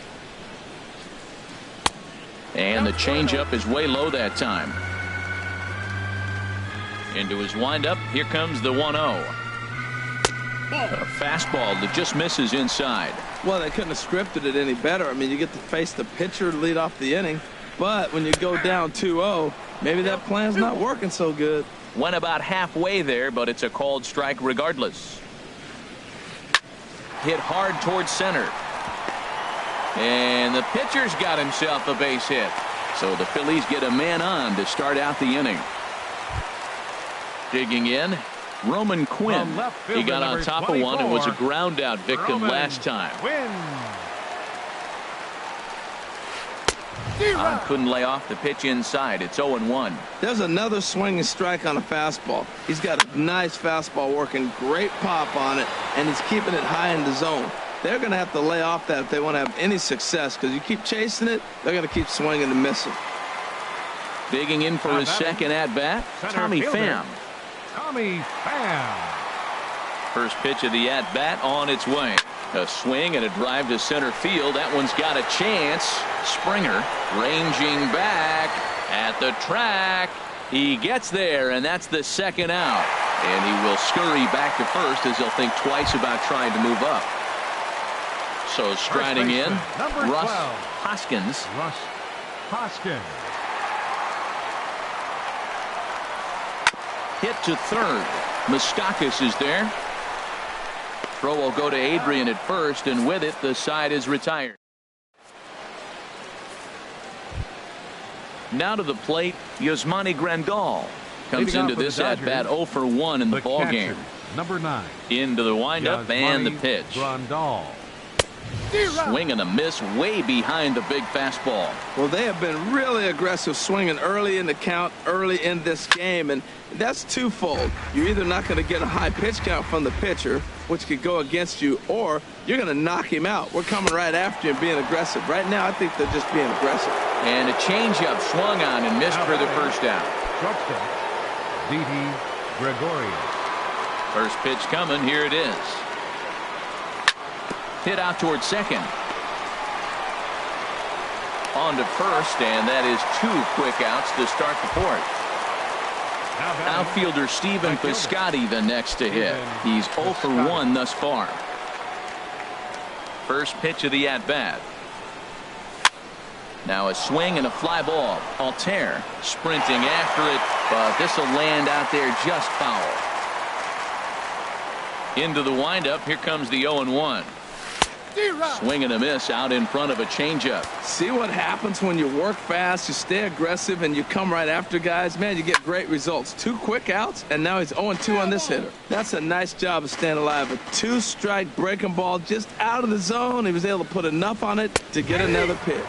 And the changeup is way low that time. Into his windup, here comes the 1-0. A fastball that just misses inside. Well, they couldn't have scripted it any better. I mean, you get to face the pitcher to lead off the inning, but when you go down 2-0, maybe that plan's not working so good. Went about halfway there, but it's a called strike regardless. Hit hard towards center. And the pitcher's got himself a base hit. So the Phillies get a man on to start out the inning. Digging in, Roman Quinn. He got on top of one and was a ground out victim last time. Couldn't lay off the pitch inside. It's 0-1. There's another swinging strike on a fastball. He's got a nice fastball working, great pop on it, and he's keeping it high in the zone. They're going to have to lay off that if they want to have any success, because you keep chasing it, they're going to keep swinging and missing. Digging in for his second at-bat, Tommy Pham. Tommy Pham. First pitch of the at-bat on its way. A swing and a drive to center field. That one's got a chance. Springer ranging back at the track. He gets there, and that's the second out. And he will scurry back to first as he'll think twice about trying to move up. So striding in, Russ Hoskins. Russ Hoskins. Hit to third. Moustakas is there. Throw will go to Adrian at first, and with it, the side is retired. Now to the plate, Yasmani Grandal comes into this at-bat 0 for 1 in the ball game. Number 9. Into the windup and the pitch. Grandal. Swing and a miss way behind the big fastball. Well, they have been really aggressive swinging early in the count, early in this game, and that's twofold. You're either not going to get a high pitch count from the pitcher, which could go against you, or you're going to knock him out. We're coming right after you and being aggressive. Right now, I think they're just being aggressive. And a changeup swung on and missed for the first out. Shortstop, Didi Gregorius. First pitch coming. Here it is. Hit out towards second. On to first, and that is 2 quick outs to start the fourth. Outfielder Stephen Piscotty the next to hit. He's 0 for 1 thus far. First pitch of the at-bat. Now a swing and a fly ball. Altair sprinting after it, but this will land out there just foul. Into the windup. Here comes the 0-1. Swing and a miss out in front of a changeup. See what happens when you work fast, you stay aggressive, and you come right after guys? Man, you get great results. 2 quick outs, and now he's 0-2 on this hitter. That's a nice job of staying alive. A 2-strike breaking ball just out of the zone. He was able to put enough on it to get another pitch.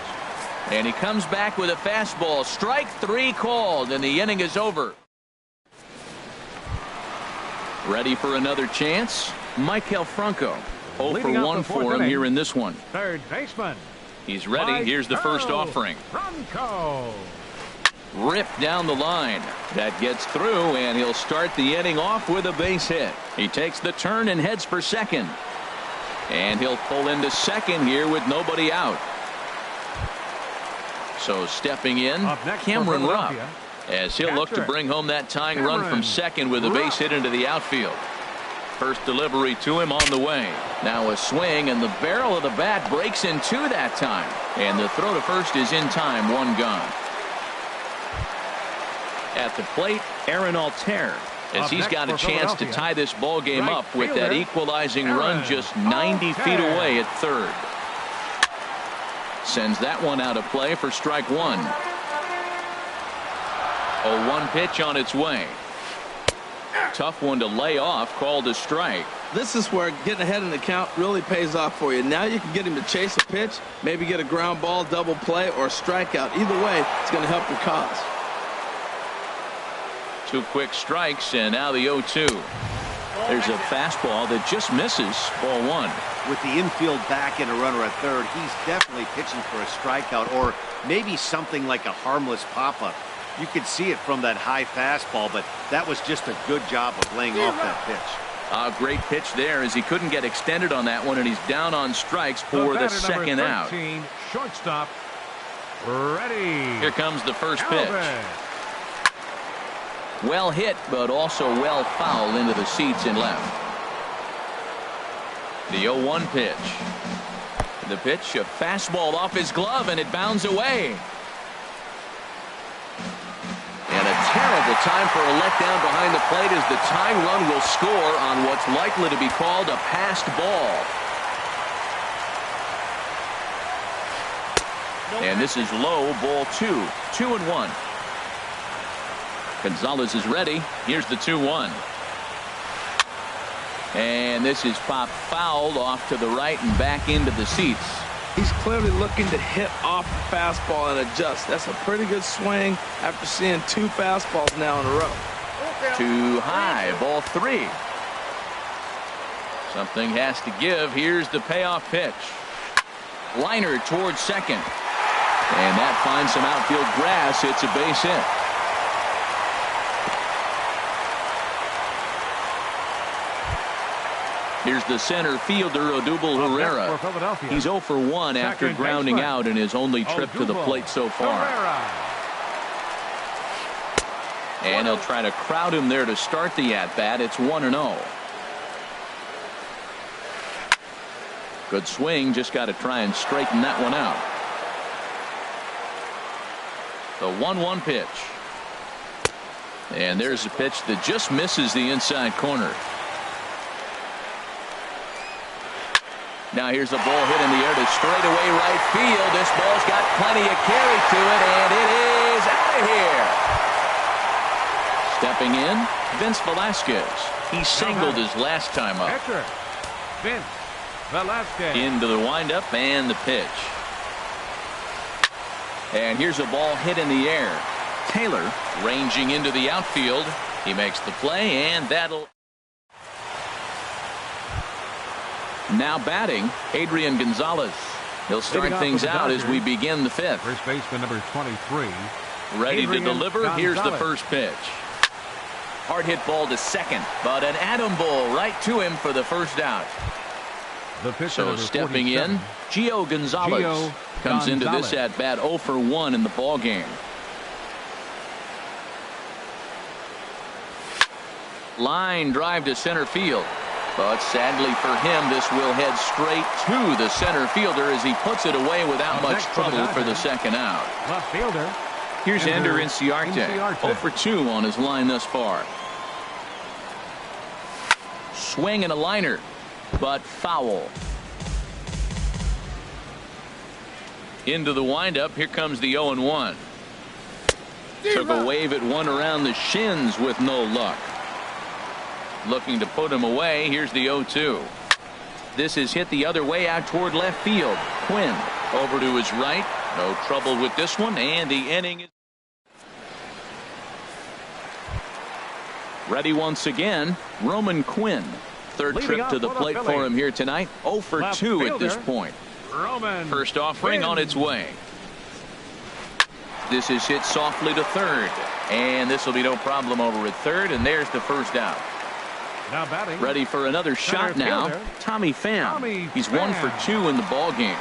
And he comes back with a fastball. Strike 3 called, and the inning is over. Ready for another chance? Michael Franco. 0 for 1 for him here in this one. Third baseman. He's ready. Here's the first offering. Franco. Ripped down the line. That gets through, and he'll start the inning off with a base hit. He takes the turn and heads for second. And he'll pull into second here with nobody out. So stepping in, Cameron Rupp, as he'll look to bring home that tying run from second with a base hit into the outfield. First delivery to him on the way. Now a swing, and the barrel of the bat breaks in 2 that time. And the throw to first is in time. 1 gone. At the plate, Aaron Altair, as he's got a chance to tie this ball game up with that equalizing run just 90 feet away at third. Sends that one out of play for strike 1. 0-1 pitch on its way. Tough one to lay off, called a strike. This is where getting ahead in the count really pays off for you. Now you can get him to chase a pitch, maybe get a ground ball, double play, or a strikeout. Either way, it's going to help your cause. 2 quick strikes, and now the 0-2. There's a fastball that just misses. Ball 1. With the infield back and a runner at third, he's definitely pitching for a strikeout or maybe something like a harmless pop-up. You could see it from that high fastball, but that was just a good job of laying off that pitch. A great pitch there, as he couldn't get extended on that one, and he's down on strikes for the second out. Shortstop, ready. Here comes the first pitch. Well hit, but also well fouled into the seats and left. The 0-1 pitch. The pitch, a fastball off his glove, and it bounds away. And a terrible time for a letdown behind the plate, as the tying run will score on what's likely to be called a passed ball. And this is low, ball 2. 2-1. Gonzalez is ready. Here's the 2-1. And this is popped fouled off to the right and back into the seats. He's clearly looking to hit off the fastball and adjust. That's a pretty good swing after seeing 2 fastballs now in a row. Too high, ball 3. Something has to give. Here's the payoff pitch. Liner towards second. And that finds some outfield grass. It's a base hit. Here's the center fielder, Odubel Herrera. He's 0 for 1 after grounding out in his only trip to the plate so far. And he'll try to crowd him there to start the at-bat. It's 1-0. Good swing. Just got to try and straighten that one out. The 1-1 pitch. And there's a pitch that just misses the inside corner. Now here's a ball hit in the air to straightaway right field. This ball's got plenty of carry to it, and it is out of here. Stepping in, Vince Velasquez. He singled his last time up. Vince Velasquez. Into the windup and the pitch. And here's a ball hit in the air. Taylor ranging into the outfield. He makes the play, and that'll... Now batting, Adrian Gonzalez. He'll start things out as we begin the 5th. First baseman number 23. Ready Adrian to deliver. Gonzalez. Here's the first pitch. Hard hit ball to second, but an atom ball right to him for the first out. So stepping 47. in, Gio Gonzalez comes into this at bat 0 for 1 in the ball game. Line drive to center field. But sadly for him, this will head straight to the center fielder as he puts it away without much trouble for the second out. Left fielder. Here's Ender Inciarte. 0 for 2 on his line thus far. Swing and a liner, but foul. Into the windup. Here comes the 0-1. Took a wave at one around the shins with no luck. Looking to put him away. Here's the 0-2. This is hit the other way out toward left field. Quinn over to his right. No trouble with this one, and the inning is ready once again. Roman Quinn. Third trip to the plate for him here tonight. 0 for 2 at this point. First offering on its way. This is hit softly to third, and this will be no problem over at third, and there's the first out. Now batting. Ready for another shot now. Tommy Pham. He's 1 for 2 in the ball game.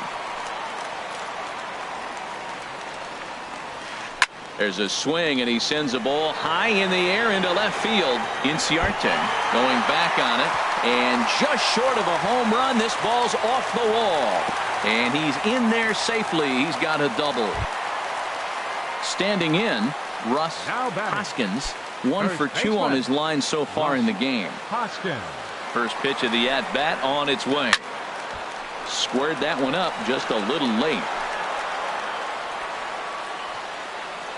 There's a swing, and he sends a ball high in the air into left field. Inciarte going back on it, and just short of a home run. This ball's off the wall, and he's in there safely. He's got a double. Standing in, Russ Hoskins. 1 for 2 on his line so far in the game. Hoskins. First pitch of the at-bat on its way. Squared that one up just a little late.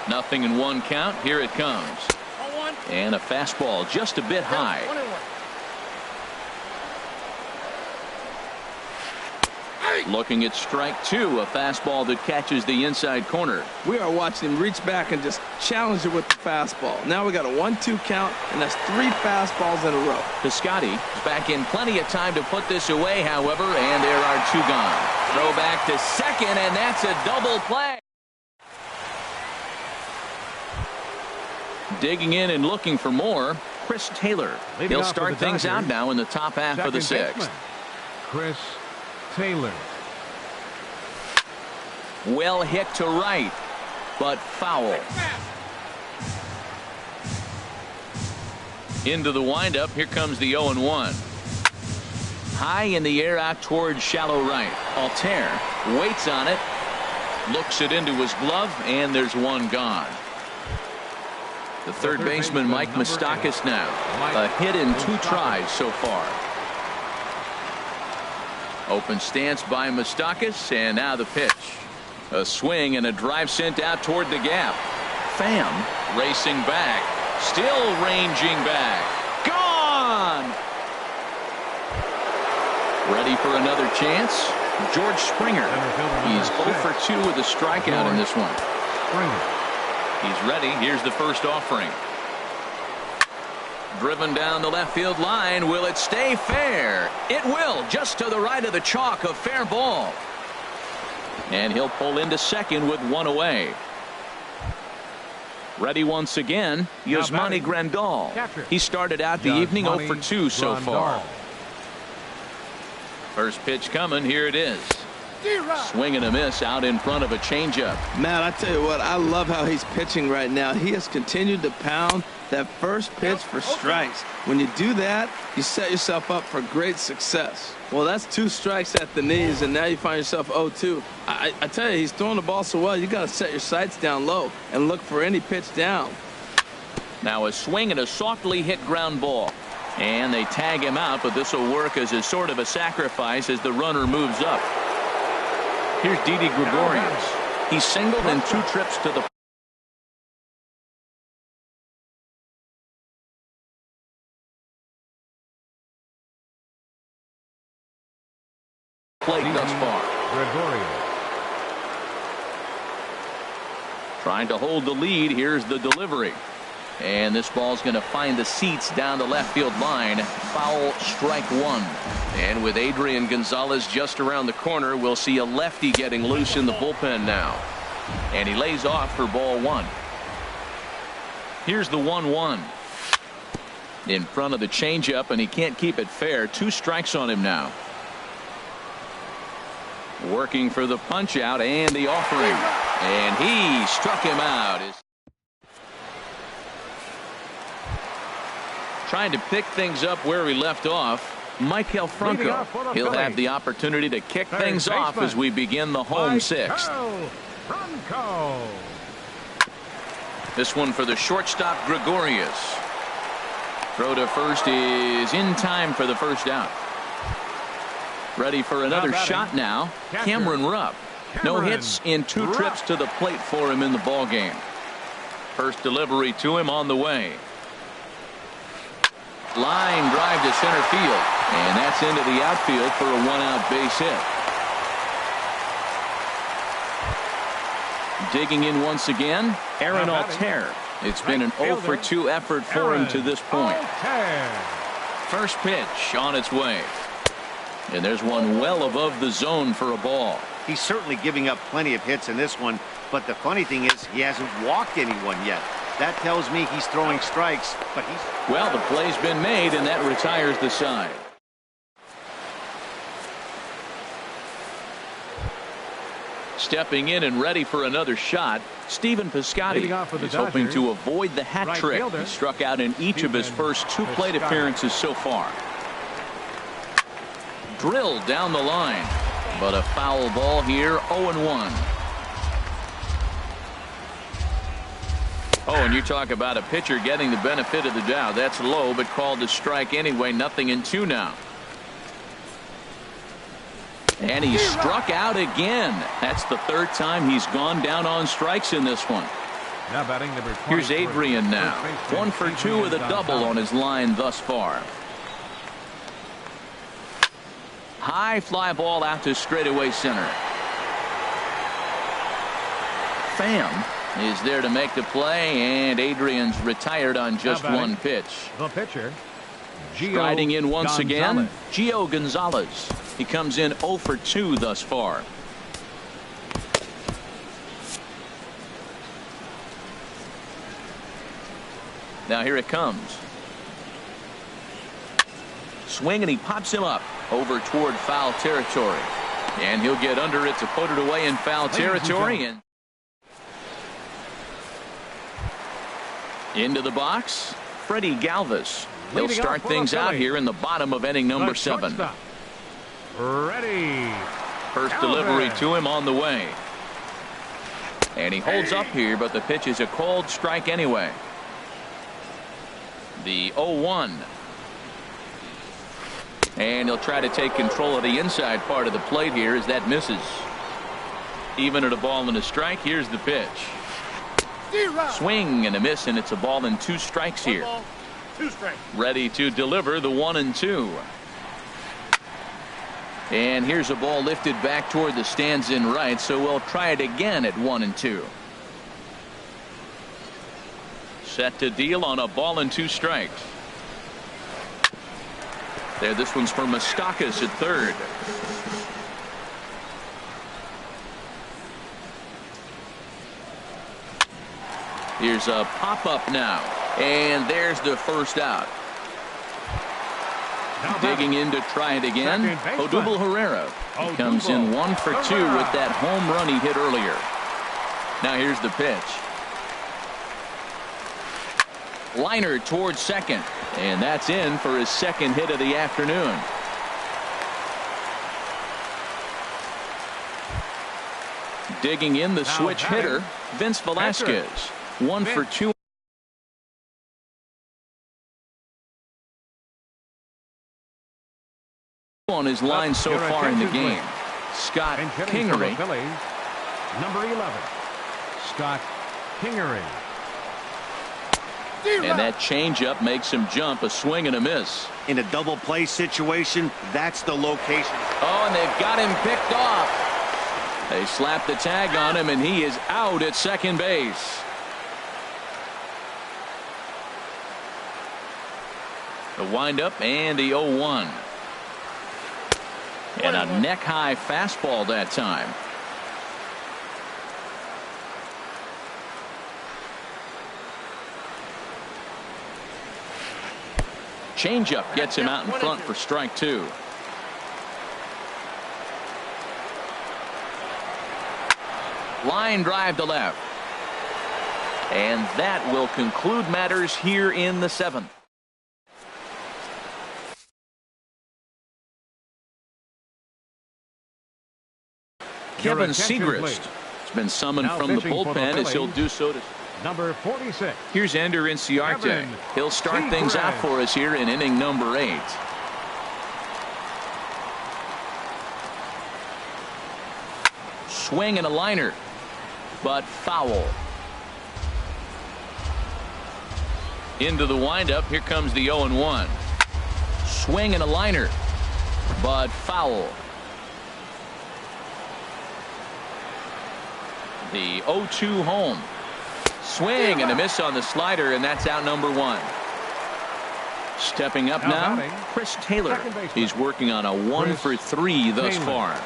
0-1 count. Here it comes. And a fastball just a bit high. Looking at strike 2, a fastball that catches the inside corner. We are watching him reach back and just challenge it with the fastball. Now we got a 1-2 count, and that's 3 fastballs in a row. Piscotty is back in plenty of time to put this away, however, and there are 2 gone. Throw back to second, and that's a double play. Digging in and looking for more, Chris Taylor. He'll start things out now in the top half of the 6th. Chris Taylor. Well hit to right, but foul. Into the windup. Here comes the 0-1. High in the air out towards shallow right. Altair waits on it, looks it into his glove, and there's 1 gone. The third baseman, Mike Moustakas, now. A hit in 2 tries so far. Open stance by Moustakas, and now the pitch. A swing and a drive sent out toward the gap. Pham racing back. Still ranging back. Gone! Ready for another chance. George Springer. He's 0 for 2 with a strikeout in this one. He's ready. Here's the first offering. Driven down the left field line. Will it stay fair? It will. Just to the right of the chalk. A fair ball. And he'll pull into second with 1 away. Ready once again. Yasmani Grandal. He started out the evening 0 for 2 so far. First pitch coming. Here it is. Swing and a miss out in front of a changeup. Matt, I tell you what, I love how he's pitching right now. He has continued to pound that first pitch for strikes. When you do that, you set yourself up for great success. Well, that's 2 strikes at the knees, and now you find yourself 0-2. I tell you, he's throwing the ball so well, you got to set your sights down low and look for any pitch down. Now a swing and a softly hit ground ball. And they tag him out, but this will work as a sort of a sacrifice as the runner moves up. Here's Didi Gregorius. He singled in 2 trips to the plate thus far. Trying to hold the lead. Here's the delivery. And this ball's going to find the seats down the left field line. Foul, strike 1. And with Adrian Gonzalez just around the corner, we'll see a lefty getting loose in the bullpen now. And he lays off for ball 1. Here's the 1-1. In front of the changeup, and he can't keep it fair. 2 strikes on him now. Working for the punch out and the offering. And he struck him out. trying to pick things up where we left off. Michael Franco. He'll have the opportunity to kick things off as we begin the home sixth. This one for the shortstop, Gregorius. Throw to first is in time for the first out. Ready for another shot now. Cameron Rupp. No hits in 2 trips to the plate for him in the ball game. First delivery to him on the way. Line drive to center field, and that's into the outfield for a 1-out base hit. Digging in once again, Aaron Altair. It's been an 0 for 2 effort for him to this point. First pitch on its way. And there's one well above the zone for a ball. He's certainly giving up plenty of hits in this one, but the funny thing is he hasn't walked anyone yet. That tells me he's throwing strikes, but he's... Well, the play's been made, and that retires the side. Stepping in and ready for another shot, Stephen Piscotty. He's hoping to avoid the hat trick. He struck out in each of his first 2 plate appearances so far. Drilled down the line, but a foul ball here, 0-1. Oh, and you talk about a pitcher getting the benefit of the doubt. That's low, but called to strike anyway. 0-2 now. And he struck out again. That's the 3rd time he's gone down on strikes in this one. Now batting number 20. Here's Adrian now. 1 for 2 with a double on his line thus far. High fly ball out to straightaway center. Pham is there to make the play, and Adrian's retired on just 1 pitch. The pitcher, striding in once again, Gio Gonzalez. He comes in 0 for 2 thus far. Now here it comes. Swing, and he pops him up over toward foul territory. And he'll get under it to put it away in foul territory. And into the box, Freddie Galvis. He'll start things out here in the bottom of inning number 7. Ready. First delivery to him on the way. And he holds up here, but the pitch is a cold strike anyway. The 0-1. And he'll try to take control of the inside part of the plate here as that misses. Even at a ball and a strike, here's the pitch. Swing and a miss, and it's a ball and 2 strikes here. 2 strikes. Ready to deliver the 1-2. And here's a ball lifted back toward the stands in right, so we'll try it again at 1-2. Set to deal on a ball and 2 strikes. There, this one's for Moustakas at 3rd. Here's a pop-up now, and there's the first out. Digging in to try it again, Odubel Herrera. He comes in 1 for 2 with that home run he hit earlier. Now here's the pitch. Liner towards second, and that's in for his 2nd hit of the afternoon. Digging in the switch hitter, Vince Velasquez. 1 for 2 on his line so far in the game. Scott Kingery. Number 11, Scott Kingery. And that changeup makes him jump. A swing and a miss. In a double play situation, that's the location. Oh, and they've got him picked off. They slap the tag on him, and he is out at second base. The windup and the 0-1. And a neck-high fastball that time. Changeup gets him out in front for strike 2. Line drive to left. And that will conclude matters here in the 7th. Kevin attention, Segrist please. has been summoned Now from the pitching for the bullpen as he'll Phillies. do so. Number 46. Here's Ender Inciarte. Kevin He'll start things out Segrist. for us here in inning number 8. Swing and a liner, but foul. Into the windup. Here comes the 0-1. Swing and a liner, but foul. The 0-2 home. Swing and a miss on the slider, and that's out number 1. Stepping up now, batting, Chris Taylor. second baseman. He's working on a 1 for 3 thus Taylor. far.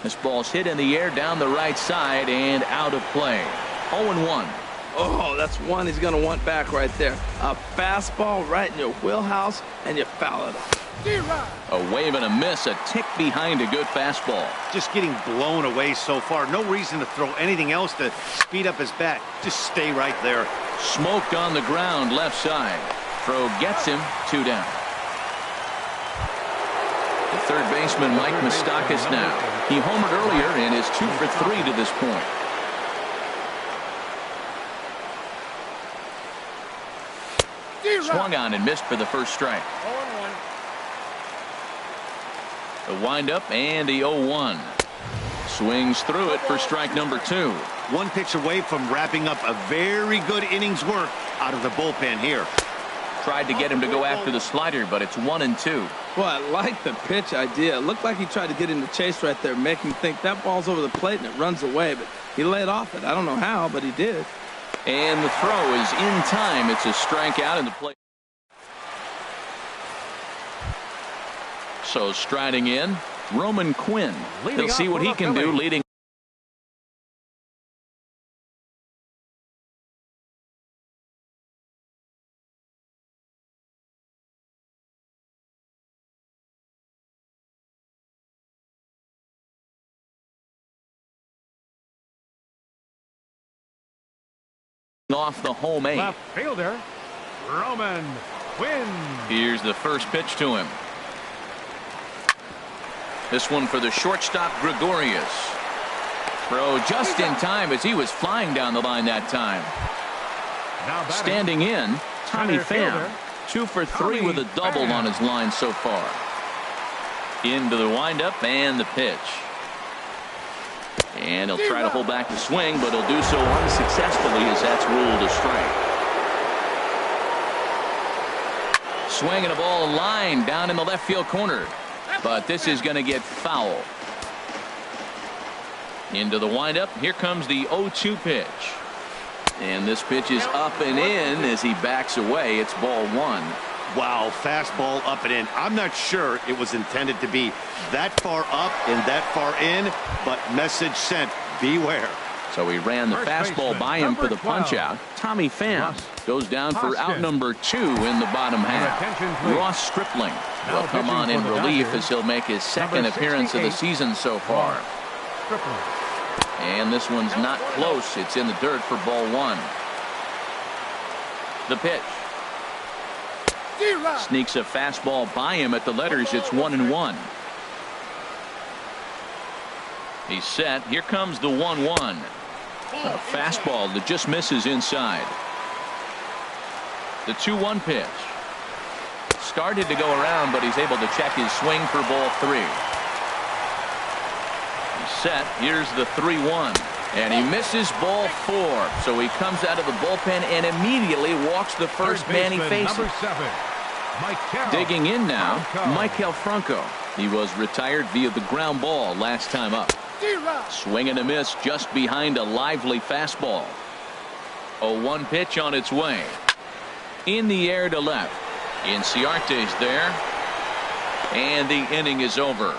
This ball's hit in the air down the right side and out of play. 0-1. Oh, that's one he's going to want back right there. A fastball right in your wheelhouse, and you foul it off. A wave and a miss, a tick behind a good fastball. Just getting blown away so far. No reason to throw anything else to speed up his bat. Just stay right there. Smoked on the ground left side. Throw gets him, 2 down. The third baseman, Mike Moustakas now. He homered earlier and is 2 for 3 to this point. Swung on and missed for the first strike. The windup and the 0-1. Swings through it for strike number 2. One pitch away from wrapping up a very good innings work out of the bullpen here. Tried to get him to go after the slider, but it's 1-2. Well, I like the pitch idea. It looked like he tried to get in the chase right there, make him think that ball's over the plate and it runs away, but he laid off it. I don't know how, but he did. And the throw is in time. It's a strikeout in the plate. So striding in, Roman Quinn. Leading He'll see off what for he the can do Phillies. leading off the home 8. Left fielder, Roman Quinn. Here's the first pitch to him. This one for the shortstop, Gregorius. Throw just in time as he was flying down the line that time. Now batting, Standing in, Tommy center Pham. fielder, 2 for 3 Tommy with a double Pham. on his line so far. Into the windup and the pitch. And he'll try to hold back the swing, but he'll do so unsuccessfully as that's ruled a strike. Swinging a ball line down in the left field corner. But this is going to get foul. Into the windup. Here comes the 0-2 pitch. And this pitch is up and in as he backs away. It's ball 1. Wow, fastball up and in. I'm not sure it was intended to be that far up and that far in, but message sent, beware. So he ran the First fastball baseman, by him for number the punch 12. out. Tommy Pham Ross goes down for out Hoskins. number 2 in the bottom half. attention, please. Ross Stripling Now will come pitching on in for the relief Dodgers, as he'll make his second number appearance of the 68, season so far. Stripling. And this one's not close. It's in the dirt for ball 1. The pitch. Sneaks a fastball by him at the letters. It's 1-1. He's set. Here comes the 1-1. A fastball that just misses inside. The 2-1 pitch. Started to go around, but he's able to check his swing for ball 3. He's set. Here's the 3-1. And he misses ball 4. So he comes out of the bullpen and immediately walks the first Third man he baseman, faces. number 7, Michael Digging in now, Franco. Michael Franco. He was retired via the ground ball last time up. Swing and a miss just behind a lively fastball. 0-1 pitch on its way. In the air to left. Inciarte's there. And the inning is over.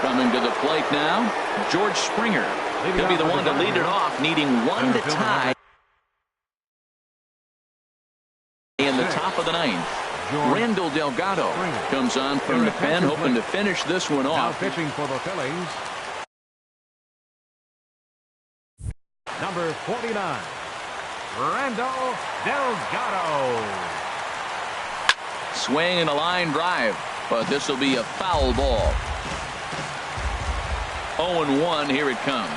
Coming to the plate now, George Springer. He'll be the one to lead it off, needing one to tie. In the top of the 9th, Randall Delgado comes on from the pen, hoping to finish this one Now off. pitching for the Phillies, number 49, Randall Delgado. Swing and a line drive, but this will be a foul ball. 0-1, here it comes.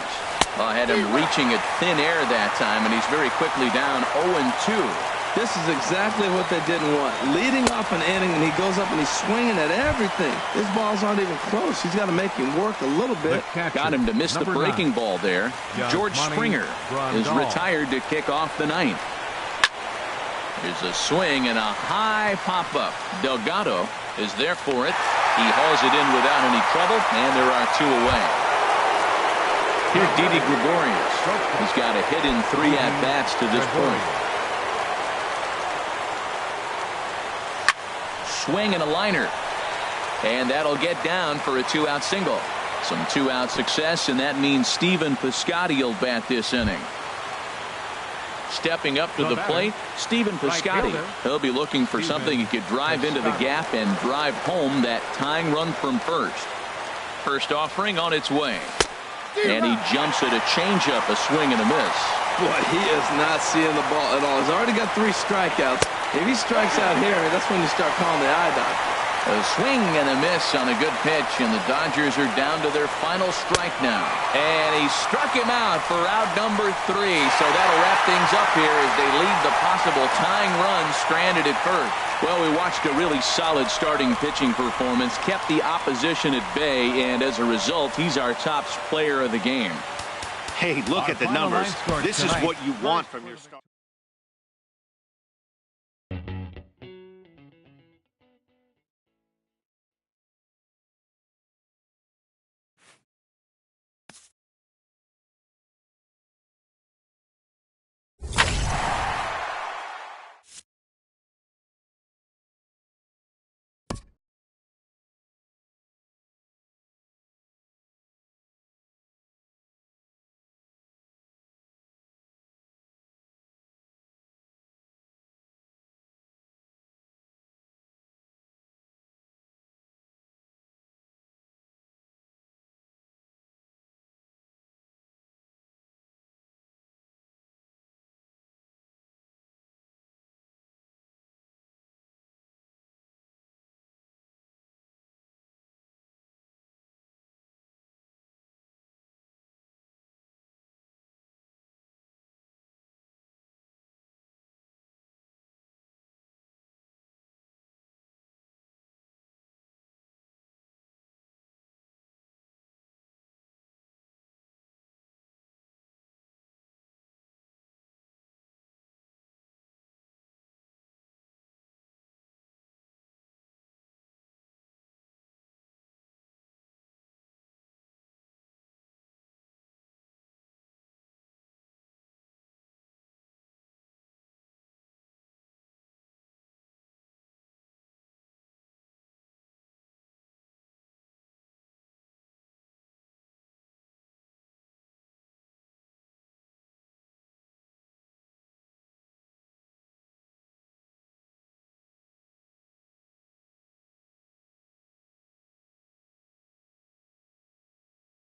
Had him reaching at thin air that time, and he's very quickly down 0-2. This is exactly what they didn't want. Leading off an inning, and he goes up and he's swinging at everything. His balls aren't even close. He's got to make him work a little bit. Got him to miss the breaking ball there. George Springer is retired to kick off the ninth. There's a swing and a high pop-up. Delgado is there for it. He hauls it in without any trouble, and there are 2 away. Here's Didi Gregorius. He's got a hit in 3 at-bats to this point. Swing and a liner. And that'll get down for a 2-out single. Some 2-out success, and that means Stephen Piscotty will bat this inning. Stepping up to the plate, Stephen Piscotty. He'll be looking for something he could drive into the gap and drive home that tying run from first. First offering on its way. And he jumps at a changeup, a swing and a miss. Boy, he is not seeing the ball at all. He's already got 3 strikeouts. If he strikes out here, that's when you start calling the eye doctor. A swing and a miss on a good pitch, and the Dodgers are down to their final strike now. And he struck him out for out number 3, so that'll wrap things up here as they leave the possible tying run stranded at first. Well, we watched a really solid starting pitching performance, kept the opposition at bay, and as a result, he's our top player of the game. Hey, look at the numbers. This is what you want from your start.